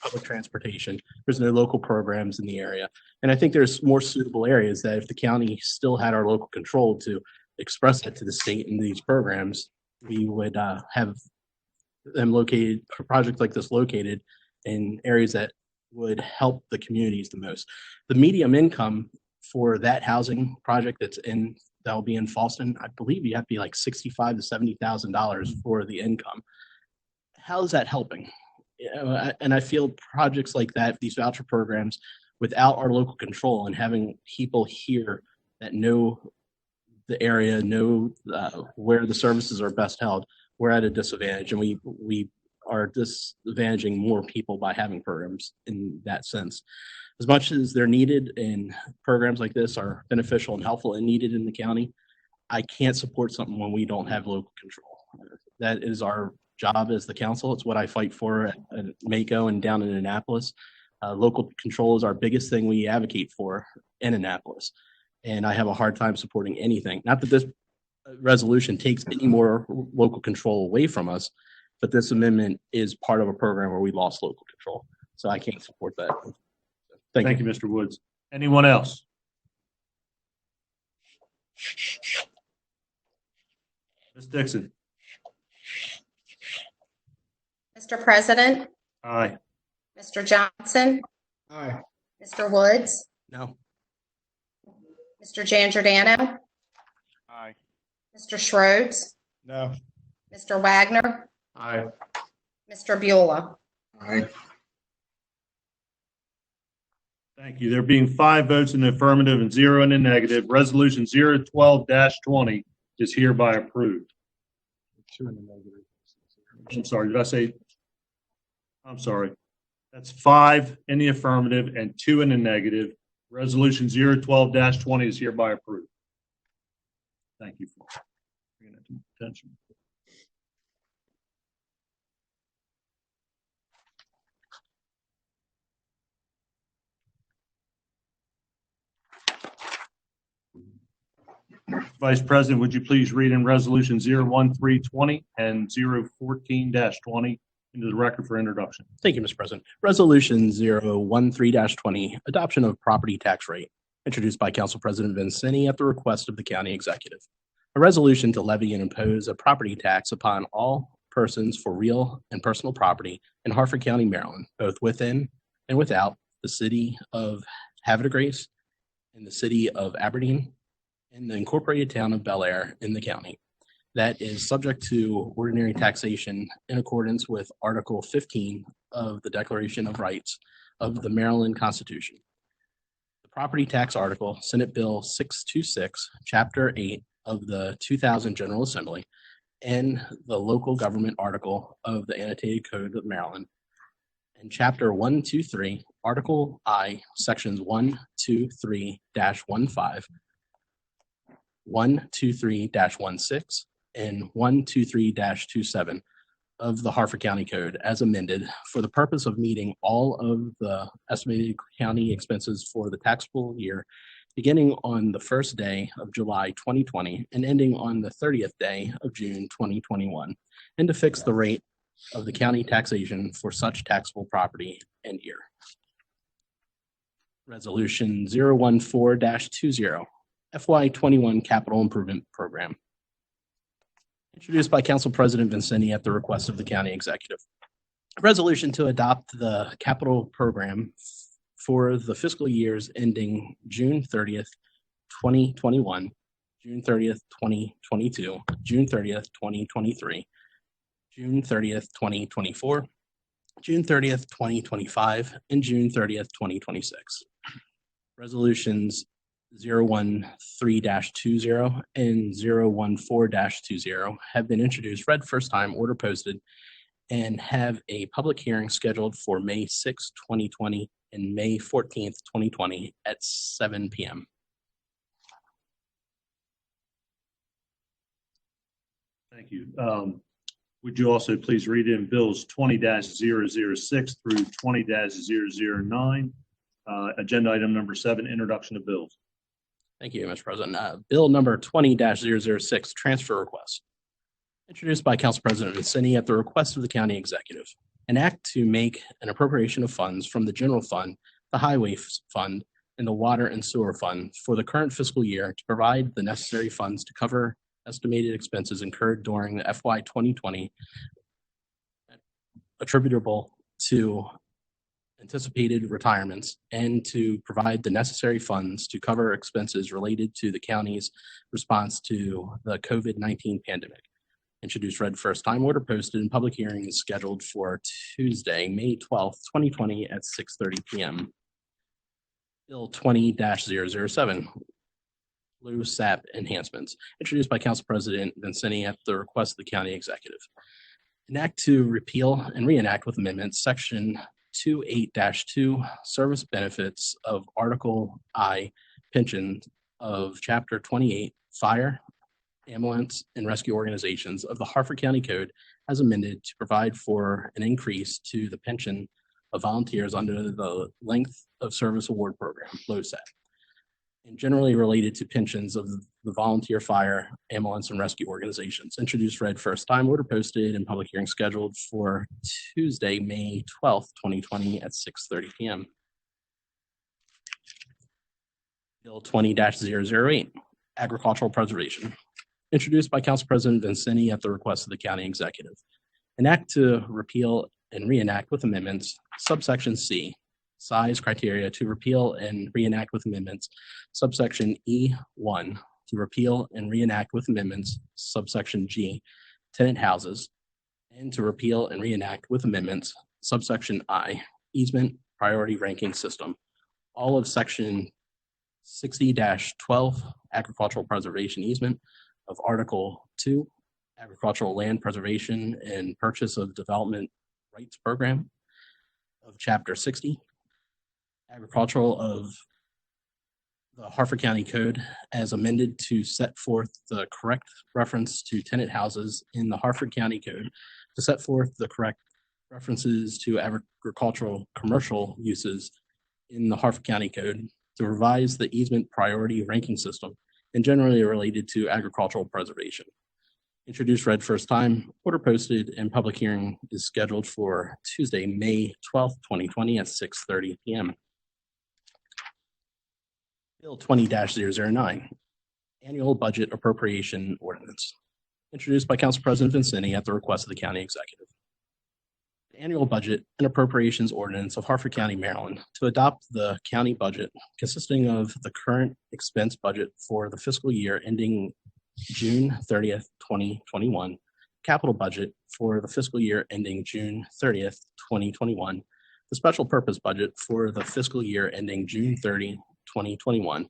S1: public transportation. There's no local programs in the area. And I think there's more suitable areas that if the county still had our local control to express it to the state in these programs, we would have them located, a project like this located in areas that would help the communities the most. The medium income for that housing project that'll be in Fallston, I believe you have to be like $65,000 to $70,000 for the income. How is that helping? And I feel projects like that, these voucher programs, without our local control and having people here that know the area, know where the services are best held, we're at a disadvantage, and we are disadvantaging more people by having programs in that sense. As much as they're needed and programs like this are beneficial and helpful and needed in the county, I can't support something when we don't have local control. That is our job as the council. It's what I fight for at Mako and down in Annapolis. Local control is our biggest thing we advocate for in Annapolis. And I have a hard time supporting anything. Not that this resolution takes any more local control away from us, but this amendment is part of a program where we lost local control. So I can't support that.
S2: Thank you, Mr. Woods. Anyone else? Ms. Dixon.
S4: Mr. President,
S2: Aye.
S4: Mr. Johnson,
S8: Aye.
S4: Mr. Woods,
S1: No.
S4: Mr. Giangiordano,
S7: Aye.
S4: Mr. Schroeds,
S8: No.
S4: Mr. Wagner,
S3: Aye.
S4: Mr. Beulah.
S8: Aye.
S2: Thank you. There being 5 votes in the affirmative and 0 in the negative, resolution 012-20 is hereby approved.
S1: 2 in the negative.
S2: I'm sorry, did I say? I'm sorry. That's 5 in the affirmative and 2 in the negative. Resolution 012-20 is hereby approved. Thank you for bringing that to my attention. Vice President, would you please read in resolution 013-20 and 014-20 into the record for introduction?
S1: Thank you, Mr. President. Resolution 013-20, adoption of property tax rate, introduced by Council President Vincini at the request of the county executive. A resolution to levy and impose a property tax upon all persons for real and personal property in Harford County, Maryland, both within and without the city of Havre de Grace and the city of Aberdeen and the incorporated town of Bel Air in the county. That is subject to ordinary taxation in accordance with Article 15 of the Declaration of Rights of the Maryland Constitution. The property tax article, Senate Bill 626, Chapter 8 of the 2000 General Assembly, and the local government article of the Annotated Code of Maryland, and Chapter 123, Article I, Sections 123-15, 123-16, and 123-27 of the Harford County Code as amended for the purpose of meeting all of the estimated county expenses for the taxable year beginning on the first day of July 2020 and ending on the 30th day of June 2021, and to fix the rate of the county taxation for such taxable property and year. Resolution 014-20, FY21 Capital Improvement Program. Introduced by Council President Vincenti at the request of the County Executive. A resolution to adopt the capital program for the fiscal years ending June 30th, 2021, June 30th, 2022, June 30th, 2023, June 30th, 2024, June 30th, 2025, and June 30th, 2026. Resolutions 013-20 and 014-20 have been introduced, read first time, order posted, and have a public hearing scheduled for May 6, 2020 and May 14th, 2020 at 7 p.m.
S2: Thank you. Would you also please read in bills 20-006 through 20-009? Agenda item number 7, introduction of bills.
S1: Thank you, Mr. President. Bill number 20-006, transfer request. Introduced by Council President Vincenti at the request of the County Executive. An act to make an appropriation of funds from the general fund, the highway fund, and the water and sewer fund for the current fiscal year to provide the necessary funds to cover estimated expenses incurred during the FY 2020 attributable to anticipated retirements and to provide the necessary funds to cover expenses related to the county's response to the COVID-19 pandemic. Introduced, read first time, order posted, and public hearing is scheduled for Tuesday, May 12th, 2020 at 6:30 p.m. Bill 20-007, Blue SAP enhancements. Introduced by Council President Vincenti at the request of the County Executive. An act to repeal and reenact with amendments Section 28-2 Service Benefits of Article I Pension of Chapter 28 Fire, Ambulance, and Rescue Organizations of the Harford County Code as amended to provide for an increase to the pension of volunteers under the Length of Service Award Program, LOSAP, and generally related to pensions of the volunteer fire, ambulance, and rescue organizations. Introduced, read first time, order posted, and public hearing scheduled for Tuesday, May 12th, 2020 at 6:30 p.m. Bill 20-008, agricultural preservation. Introduced by Council President Vincenti at the request of the County Executive. An act to repeal and reenact with amendments, subsection C, size criteria to repeal and reenact with amendments, subsection E1, to repeal and reenact with amendments, subsection G, tenant houses, and to repeal and reenact with amendments, subsection I, easement priority ranking system. All of section 60-12, agricultural preservation easement, of Article 2, agricultural land preservation and purchase of development rights program, of Chapter 60, agricultural of the Harford County Code as amended to set forth the correct reference to tenant houses in the Harford County Code, to set forth the correct references to agricultural commercial uses in the Harford County Code, to revise the easement priority ranking system, and generally related to agricultural preservation. Introduced, read first time, order posted, and public hearing is scheduled for Tuesday, May 12th, 2020 at 6:30 p.m. Bill 20-009, annual budget appropriation ordinance. Introduced by Council President Vincenti at the request of the County Executive. The annual budget and appropriations ordinance of Harford County, Maryland, to adopt the county budget consisting of the current expense budget for the fiscal year ending June 30th, 2021, capital budget for the fiscal year ending June 30th, 2021, the special purpose budget for the fiscal year ending June 30, 2021,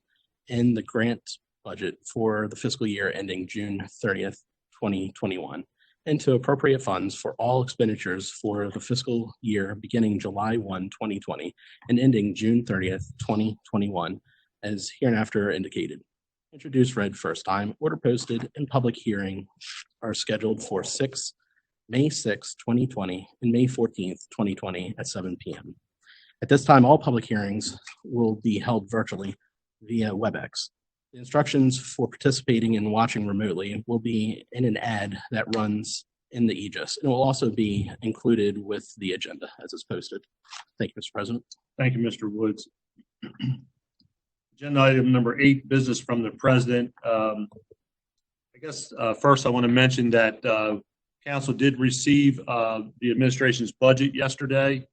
S1: and the grant budget for the fiscal year ending June 30th, 2021, and to appropriate funds for all expenditures for the fiscal year beginning July 1, 2020, and ending June 30th, 2021, as hereinafter indicated. Introduced, read first time, order posted, and public hearing are scheduled for May 6, 2020, and May 14th, 2020 at 7 p.m. At this time, all public hearings will be held virtually via WebEx. The instructions for participating and watching remotely will be in an ad that runs in the Aegis. It will also be included with the agenda as it's posted. Thank you, Mr. President.
S2: Thank you, Mr. Woods. Agenda item number 8, business from the president. I guess first I want to mention that council did receive the administration's budget yesterday,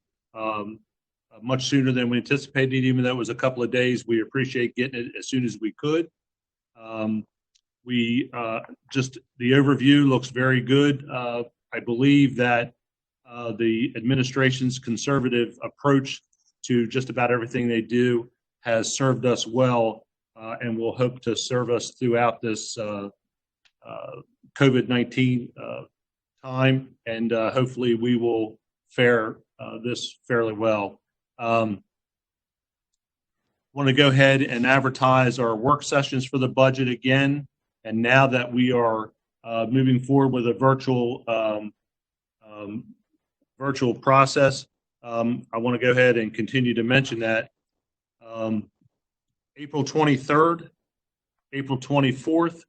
S2: much sooner than we anticipated, even though it was a couple of days. We appreciate getting it as soon as we could. We just the overview looks very good. I believe that the administration's conservative approach to just about everything they do has served us well, and will hope to serve us throughout this COVID-19 time, and hopefully we will fare this fairly well. Want to go ahead and advertise our work sessions for the budget again, and now that we are moving forward with a virtual process, I want to go ahead and continue to mention that April 23rd, April 24th,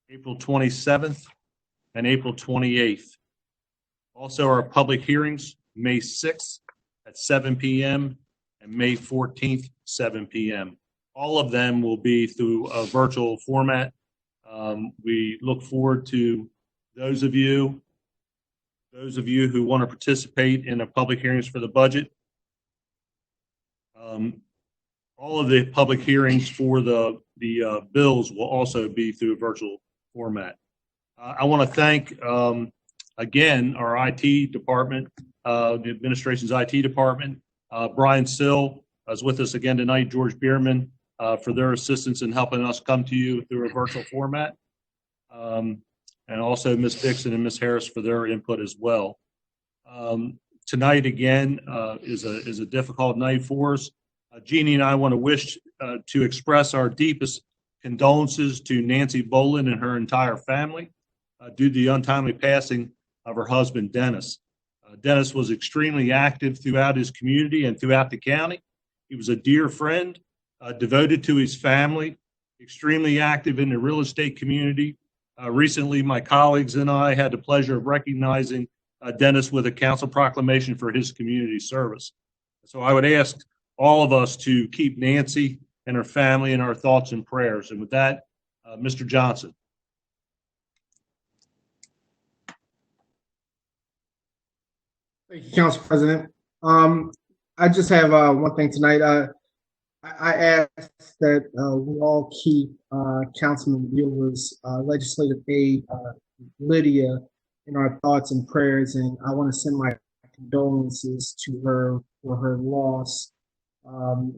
S2: April 27th, and April 28th. Also, our public hearings, May 6th at 7 p.m. and May 14th, 7 p.m. All of them will be through a virtual format. We look forward to those of you who want to participate in the public hearings for the budget. All of the public hearings for the bills will also be through a virtual format. I want to thank, again, our IT department, the administration's IT department. Brian Sill is with us again tonight, George Bierman, for their assistance in helping us come to you through a virtual format. And also Ms. Dixon and Ms. Harris for their input as well. Tonight, again, is a difficult night for us. Jeannie and I want to wish to express our deepest condolences to Nancy Boland and her entire family due to the untimely passing of her husband, Dennis. Dennis was extremely active throughout his community and throughout the county. He was a dear friend, devoted to his family, extremely active in the real estate community. Recently, my colleagues and I had the pleasure of recognizing Dennis with a council proclamation for his community service. So I would ask all of us to keep Nancy and her family in our thoughts and prayers. And with that, Mr. Johnson.
S11: Thank you, Council President. I just have one thing tonight. I ask that we all keep Councilman Mueller's legislative aide, Lydia, in our thoughts and prayers, and I want to send my condolences to her for her loss.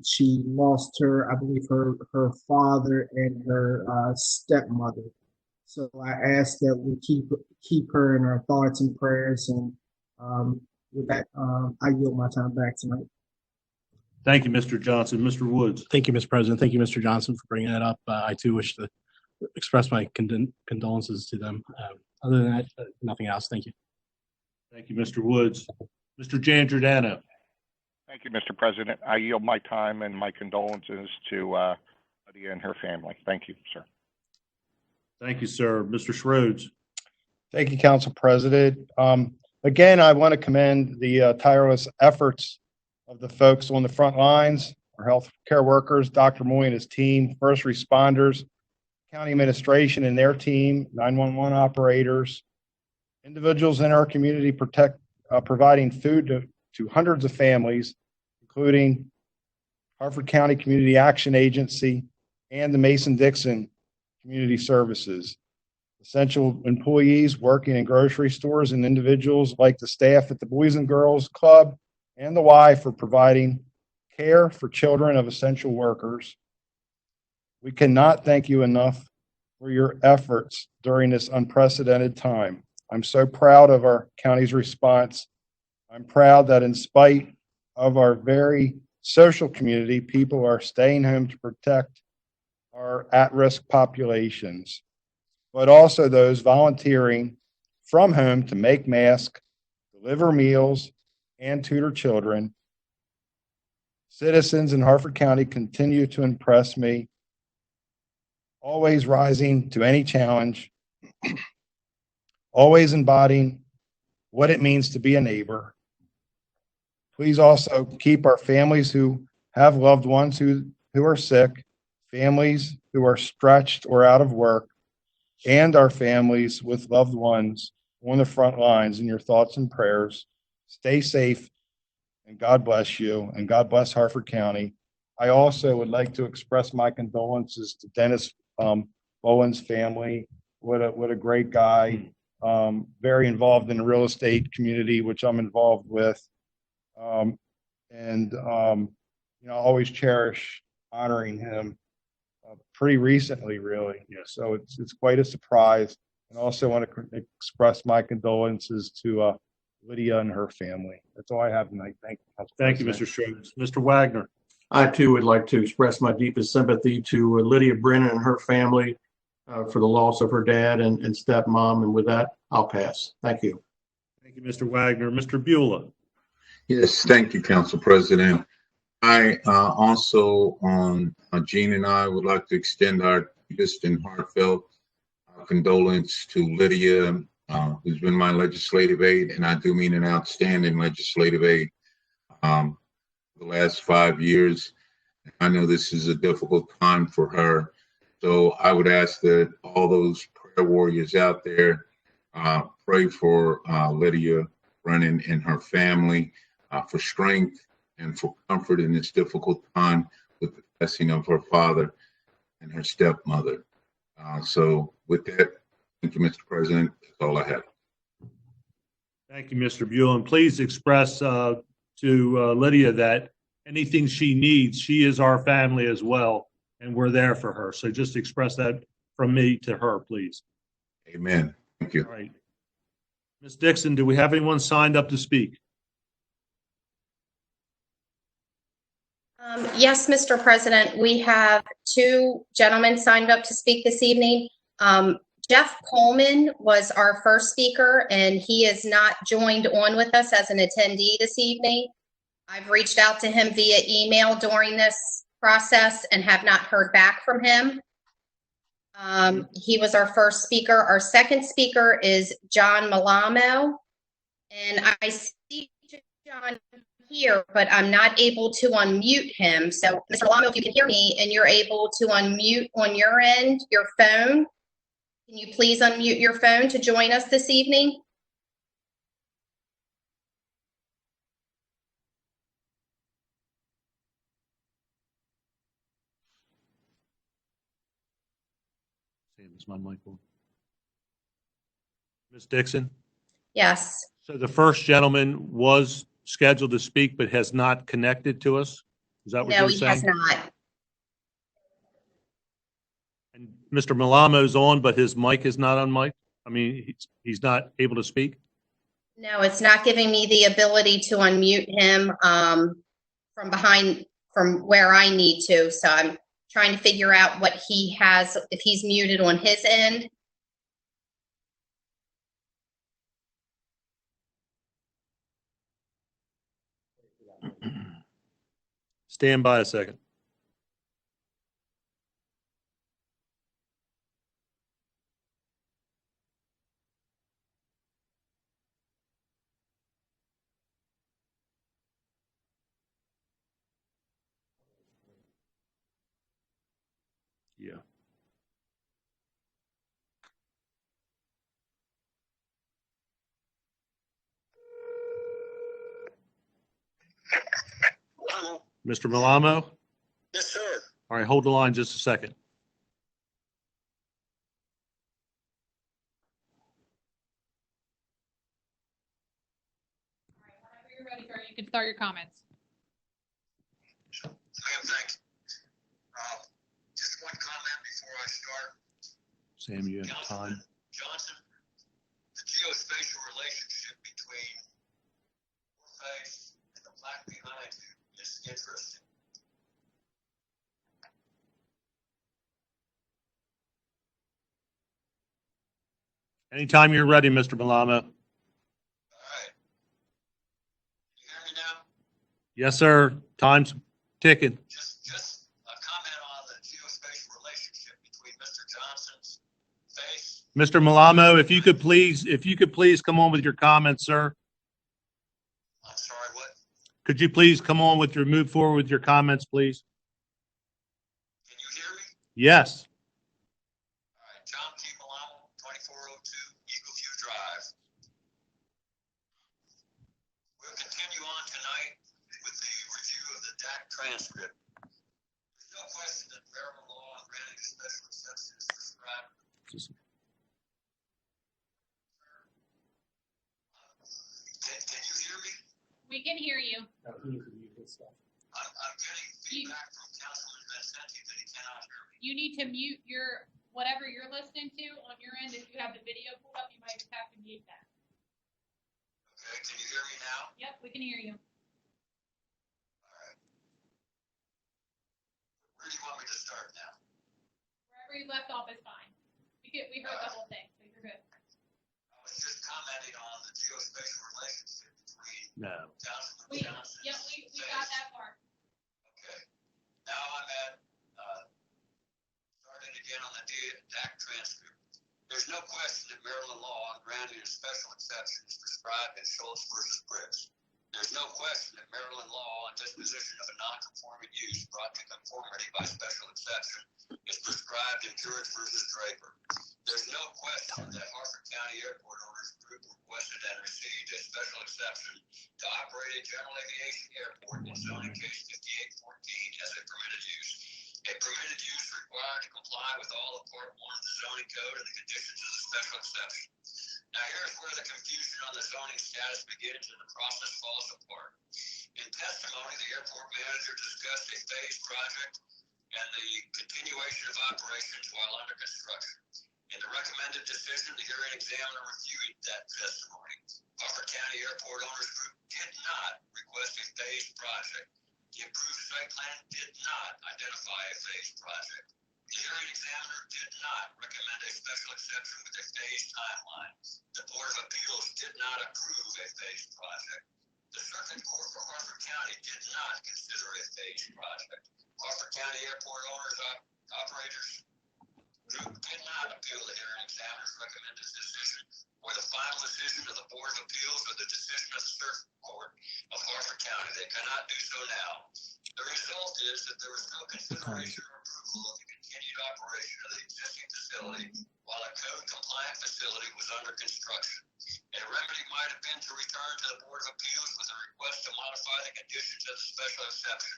S11: She lost I believe her father and her stepmother. So I ask that we keep her in our thoughts and prayers, and with that, I yield my time back tonight.
S2: Thank you, Mr. Johnson. Mr. Woods.
S1: Thank you, Mr. President. Thank you, Mr. Johnson, for bringing that up. I too wish to express my condolences to them. Other than that, nothing else. Thank you.
S2: Thank you, Mr. Woods. Mr. Jan Giordano.
S7: Thank you, Mr. President. I yield my time and my condolences to Lydia and her family. Thank you, sir.
S2: Thank you, sir. Mr. Schroeds.
S8: Thank you, Council President. Again, I want to commend the tireless efforts of the folks on the front lines, our health care workers, Dr. Moy and his team, first responders, county administration and their team, 911 operators, individuals in our community providing food to hundreds of families, including Harford County Community Action Agency and the Mason-Dixon Community Services. Essential employees working in grocery stores and individuals like the staff at the Boys and Girls Club and the Y for providing care for children of essential workers. We cannot thank you enough for your efforts during this unprecedented time. I'm so proud of our county's response. I'm proud that in spite of our very social community, people are staying home to protect our at-risk populations, but also those volunteering from home to make masks, deliver meals, and tutor children. Citizens in Harford County continue to impress me, always rising to any challenge, always embodying what it means to be a neighbor. Please also keep our families who have loved ones who are sick, families who are stretched or out of work, and our families with loved ones on the front lines in your thoughts and prayers. Stay safe, and God bless you, and God bless Harford County. I also would like to express my condolences to Dennis Bowen's family. What a great guy. Very involved in the real estate community, which I'm involved with. I always cherish honoring him pretty recently, really.
S2: Yes.
S8: So it's quite a surprise. And also want to express my condolences to Lydia and her family. That's all I have tonight. Thank you.
S2: Thank you, Mr. Strokes. Mr. Wagner.
S3: I too would like to express my deepest sympathy to Lydia Brennan and her family for the loss of her dad and stepmom. And with that, I'll pass. Thank you.
S2: Thank you, Mr. Wagner. Mr. Beulah.
S12: Yes, thank you, Council President. I also, Gene and I would like to extend our deepest and heartfelt condolence to Lydia, who's been my legislative aide, and I do mean an outstanding legislative aide for the last 5 years. I know this is a difficult time for her, so I would ask that all those prayer warriors out there pray for Lydia Brennan and her family for strength and for comfort in this difficult time with the passing of her father and her stepmother. So with that, thank you, Mr. President. That's all I have.
S2: Thank you, Mr. Beulah. And please express to Lydia that anything she needs, she is our family as well, and we're there for her. So just express that from me to her, please.
S12: Amen. Thank you.
S2: All right. Ms. Dixon, do we have anyone signed up to speak?
S4: Yes, Mr. President, we have 2 gentlemen signed up to speak this evening. Jeff Coleman was our first speaker, and he is not joined on with us as an attendee this evening. I've reached out to him via email during this process and have not heard back from him. He was our first speaker. Our second speaker is John Malamo, and I see John here, but I'm not able to unmute him. So, Mr. Malamo, if you can hear me and you're able to unmute on your end, your phone, can you please unmute your phone to join us this evening?
S2: Is my mic on? Ms. Dixon?
S4: Yes.
S2: So the first gentleman was scheduled to speak but has not connected to us? Is that what
S4: No,
S2: you're saying?
S4: he has not.
S2: And Mr. Malamo's on, but his mic is not on mic? I mean, he's not able to speak?
S4: No, it's not giving me the ability to unmute him from where I need to. So I'm trying to figure out what he has, if he's muted on his end.
S2: Stand by a second. Yeah. Mr. Malamo?
S13: Yes, sir.
S2: All right, hold the line just a second.
S14: Whenever you're ready, sir, you can start your comments.
S13: Thanks. Just one comment before I start.
S2: Sam, you have time.
S13: Johnson, the geospatial relationship between your face and the plaque behind you is interesting.
S2: Anytime you're ready, Mr. Malamo.
S13: All right. You hear me now?
S2: Yes, sir. Time's ticking.
S13: Just a comment on the geospatial relationship between Mr. Johnson's face.
S2: Mr. Malamo, if you could please come on with your comments, sir.
S13: I'm sorry, what?
S2: could you please move forward with your comments, please?
S13: Can you hear me?
S2: Yes.
S13: All right, John T. Milano, 2402 Eagle View Drive. We'll continue on tonight with the review of the DAC transcript. There's no question that Maryland law and granting a special exception is prescribed. Can you hear me?
S14: We can hear you.
S13: I'm getting feedback from Councilman Vincenti that he cannot hear me.
S14: You need to mute whatever you're listening to on your end. If you have the video pulled up, you might just have to mute that.
S13: Okay, can you hear me now?
S14: Yep, we can hear you.
S13: All right. Where do you want me to start now?
S14: Wherever you left off is fine. We heard the whole thing, so you're good.
S13: I was just commenting on the geospatial relationship between Councilman Johnson.
S14: Yep, we got that part.
S13: Okay. Now I'm at, starting again on the DAC transcript. There's no question that Maryland law granting a special exception is prescribed in Schultz versus Briggs. There's no question that Maryland law on disposition of a non-conforming use brought to conformity by special exception is prescribed in George versus Draper. There's no question that Harford County Airport Owners Group requested and received a special exception to operate a general aviation airport in zoning case 5814 as a permitted use. A permitted use required to comply with all of Part 1 of the zoning code and the conditions of the special exception. Now here's where the confusion on the zoning status begins and the process falls apart. In testimony, the airport manager discussed a phased project and the continuation of operations while under construction. In the recommended decision, the hearing examiner reviewed that testimony. Harford County Airport Owners Group did not request a phased project. The approved site plan did not identify a phased project. The hearing examiner did not recommend a special exception with a phased timeline. The Board of Appeals did not approve a phased project. The Circuit Court for Harford County did not consider a phased project. Harford County Airport Owners Operators Group did not appeal the hearing examiner's recommended decision or the final decision of the Board of Appeals or the decision of the Circuit Court of Harford County. They cannot do so now. The result is that there was no consideration or approval of the continued operation of the existing facility while a code-compliant facility was under construction. A remedy might have been to return to the Board of Appeals with a request to modify the conditions of the special exception.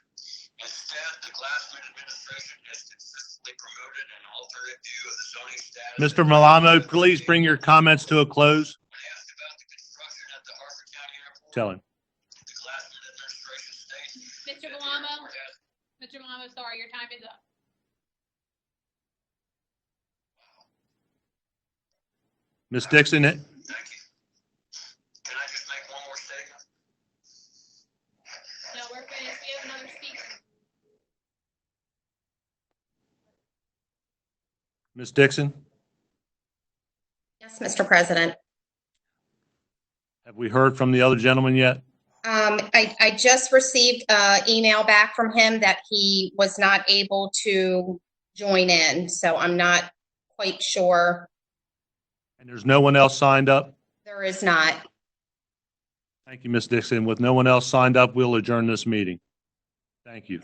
S13: Instead, the Glassman administration has consistently promoted an alternate view of the zoning status.
S2: Mr. Milano, please bring your comments to a close.
S13: When asked about the construction at the Harford County Airport,
S2: Tell him.
S13: the Glassman administration states.
S14: Mr. Malamo, sorry, your time is up.
S2: Ms. Dixon,
S13: Thank you. Can I just make one more statement?
S14: No, we're finished. We have another speaker.
S2: Ms. Dixon,
S4: Yes, Mr. President.
S2: have we heard from the other gentleman yet?
S4: I just received an email back from him that he was not able to join in, so I'm not quite sure.
S2: And there's no one else signed up?
S4: There is not.
S2: Thank you, Ms. Dixon. With no one else signed up, we'll adjourn this meeting. Thank you.